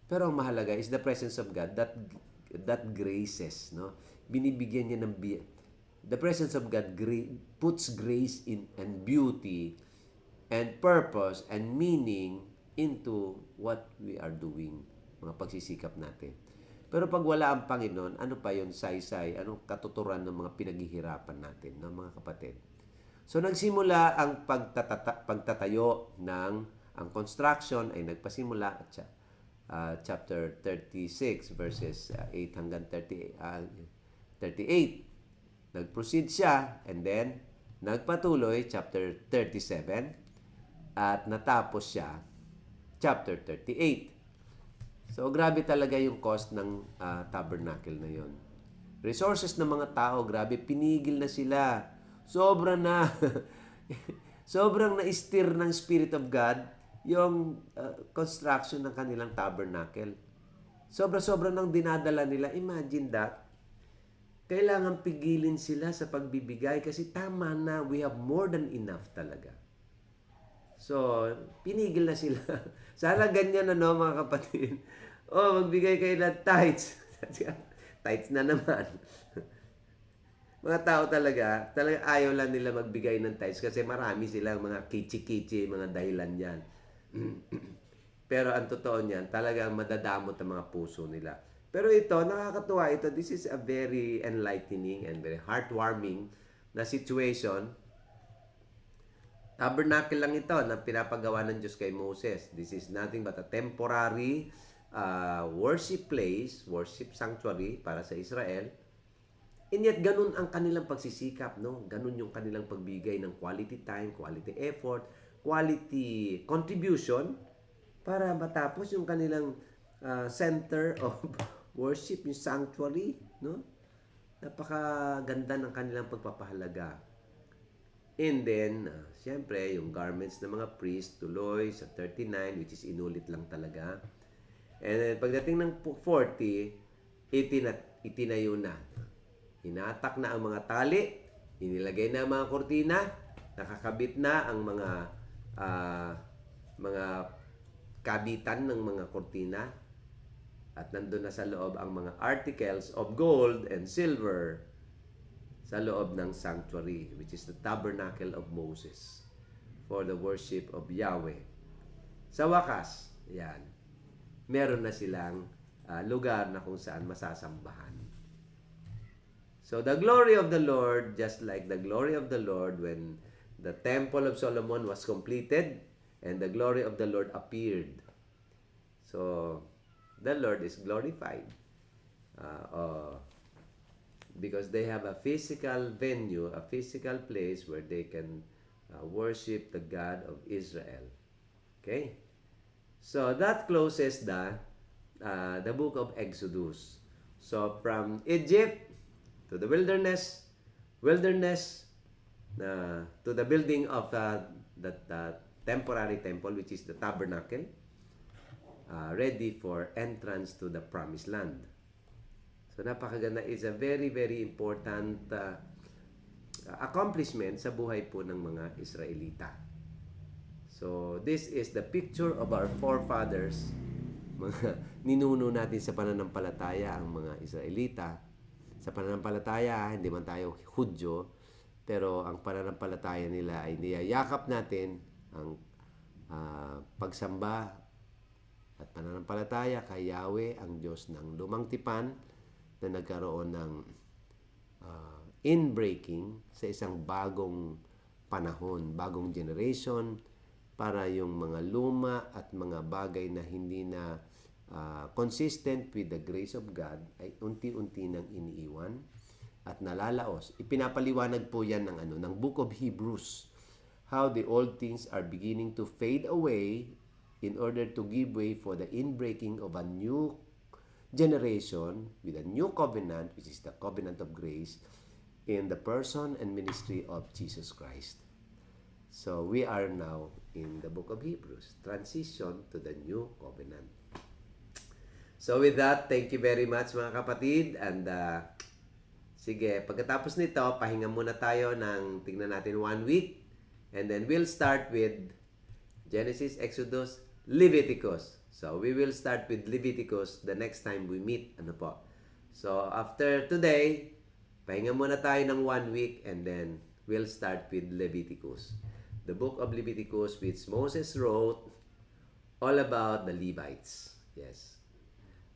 pero ang mahalaga is the presence of God that graces, no? Binibigyan niya ng the presence of God puts grace in and beauty and purpose and meaning into what we are doing, mga pagsisikap natin. Pero pag wala ang Panginoon, ano pa yun, saysay, anong katuturan ng mga pinaghihirapan natin, ng mga kapatid? So nagsimula ang pagtatayo ng ang construction ay nagpasimula at chapter 36 verses 8 hanggang 38. Nag-proceed siya and then nagpatuloy chapter 37 at natapos siya chapter 38. So grabe talaga yung cost ng tabernacle na yon. Resources ng mga tao, grabe, pinigil na sila. Sobrang na-stir ng Spirit of God yung construction ng kanilang tabernacle. Sobra-sobra nang dinadala nila. Imagine that. Kailangan pigilin sila sa pagbibigay kasi tama na, we have more than enough talaga. So, pinigil na sila. Sana ganyan mga kapatid. Magbigay kayo ng tithes. Tithes na naman. Mga tao talaga ayaw lang nila magbigay ng tithes kasi marami silang mga kichi-kichi, mga dahilan yan. Pero ang totoo niyan, talagang madadamot ang mga puso nila. Pero ito, nakakatuwa ito. This is a very enlightening and very heartwarming na situation. Tabernacle lang ito na pinapagawa ng Diyos kay Moses. This is nothing but a temporary worship place, worship sanctuary para sa Israel. And yet, ganun ang kanilang pagsisikap, no? Ganun yung kanilang pagbigay ng quality time, quality effort, quality contribution para matapos yung kanilang center of worship, yung sanctuary, no? Napakaganda ng kanilang pagpapahalaga. And then, siyempre, yung garments ng mga priest, tuloy sa 39, which is inulit lang talaga. And then, pagdating ng 40, itinayo na. Hinatak na ang mga tali, inilagay na ang mga kortina, nakakabit na ang mga kabitan ng mga kortina, at nandun na sa loob ang mga articles of gold and silver sa loob ng sanctuary, which is the tabernacle of Moses for the worship of Yahweh. Sa wakas, yan, meron na silang lugar na kung saan masasambahan. So the glory of the Lord, just like the glory of the Lord when the Temple of Solomon was completed and the glory of the Lord appeared. So the Lord is glorified because they have a physical venue, a physical place where they can worship the God of Israel. Okay? So that closes the book of Exodus. So from Egypt to the wilderness to the building of the temporary temple, which is the tabernacle, ready for entrance to the promised land. So napakaganda. It's a very, very important accomplishment sa buhay po ng mga Israelita. So this is the picture of our forefathers, mga ninuno natin sa pananampalataya, ang mga Israelita. Sa pananampalataya, hindi man tayo Hudyo, pero ang pananampalataya nila ay niyayakap natin ang pagsamba at pananampalataya kay Yahweh, ang Diyos ng lumang tipan na nagkaroon ng inbreaking sa isang bagong panahon, bagong generation, para yung mga luma at mga bagay na hindi na consistent with the grace of God ay unti-unti nang iniiwan at nalalaos. Ipinapaliwanag po yan ng Book of Hebrews, how the old things are beginning to fade away in order to give way for the inbreaking of a new generation with a new covenant, which is the covenant of grace, in the person and ministry of Jesus Christ. So we are now in the book of Hebrews, transition to the new covenant. So with that, thank you very much mga kapatid. And sige, pagkatapos nito, pahinga muna tayo ng tingnan natin 1 week. And then we'll start with Genesis, Exodus, Leviticus. So we will start with Leviticus the next time we meet. Ano po? So after today, pahinga muna tayo ng 1 week and then we'll start with Leviticus. The book of Leviticus which Moses wrote all about the Levites. Yes.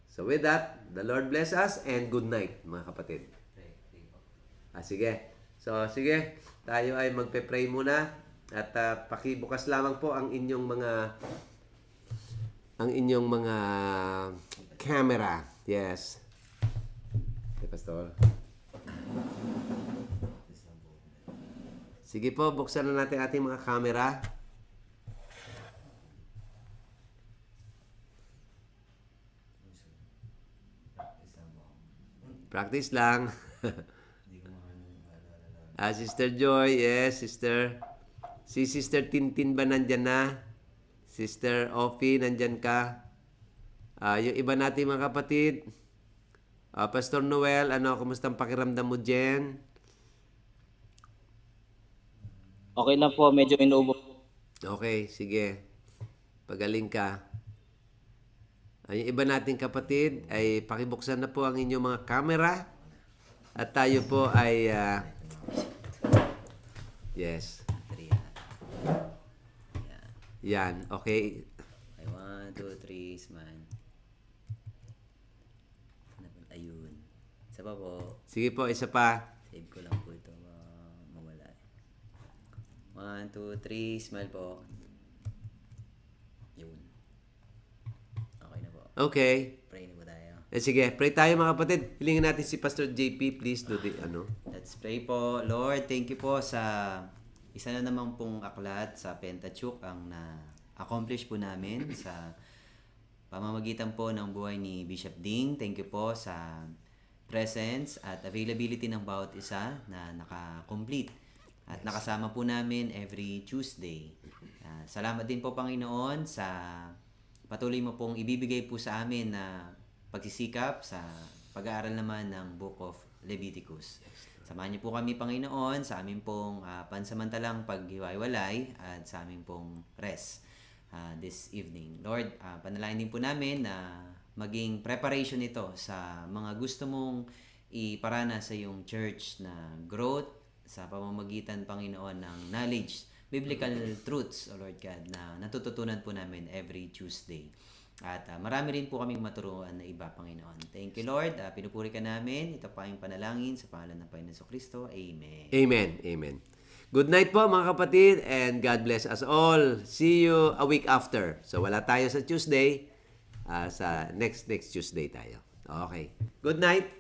So with that, the Lord bless us and good night mga kapatid. Sige. So sige, tayo ay magpe-pray muna at pakibukas lamang po ang inyong mga camera. Yes. Pastor. Sige po, buksan na natin ating mga camera. Practice lang. Sister Joy, yes, sister. Si Sister Tintin ba nandyan na? Sister Offie, nandyan ka? Yung iba natin mga kapatid. Pastor Noel, kumusta ang pakiramdam mo, Jen? Okay na po, medyo inuubo. Okay, sige. Pagaling ka. Yung iba nating kapatid ay pakibuksan na po ang inyong mga camera at tayo po ay yes. Yan, okay. 1, 2, 3, smile. Ayun. Isa pa po. Sige po, isa pa. Save ko lang po ito. Mawala. 1, 2, 3, smile po. Yun. Okay na po. Okay. Pray na po tayo. Sige, pray tayo mga kapatid. Hilingin natin si Pastor JP, please do the Let's pray po. Lord, thank you po sa isa na naman pong aklat sa Pentateuch ang na-accomplish po namin sa pamamagitan po ng buhay ni Bishop Ding. Thank you po sa presence at availability ng bawat isa na naka-complete at nakasama po namin every Tuesday. Salamat din po Panginoon sa patuloy mo pong ibibigay po sa amin na pagsisikap sa pag-aaral naman ng Book of Leviticus. Samahan niyo po kami, Panginoon, sa aming pong pansamantalang paghiwa-hiwalay at sa aming pong rest this evening. Lord, panalangin din po namin na maging preparation ito sa mga gusto mong iparana sa iyong church na growth sa pamamagitan, Panginoon, ng knowledge, biblical truths, O Lord God, na natututunan po namin every Tuesday. At marami rin po kaming maturuan na iba, Panginoon. Thank you, Lord. Pinupuri ka namin. Ito pa yung panalangin sa pangalan ng Panginoon Kristo. Amen. Amen. Amen. Good night po mga kapatid and God bless us all. See you a week after. So wala tayo sa Tuesday. Sa next Tuesday tayo. Okay. Good night.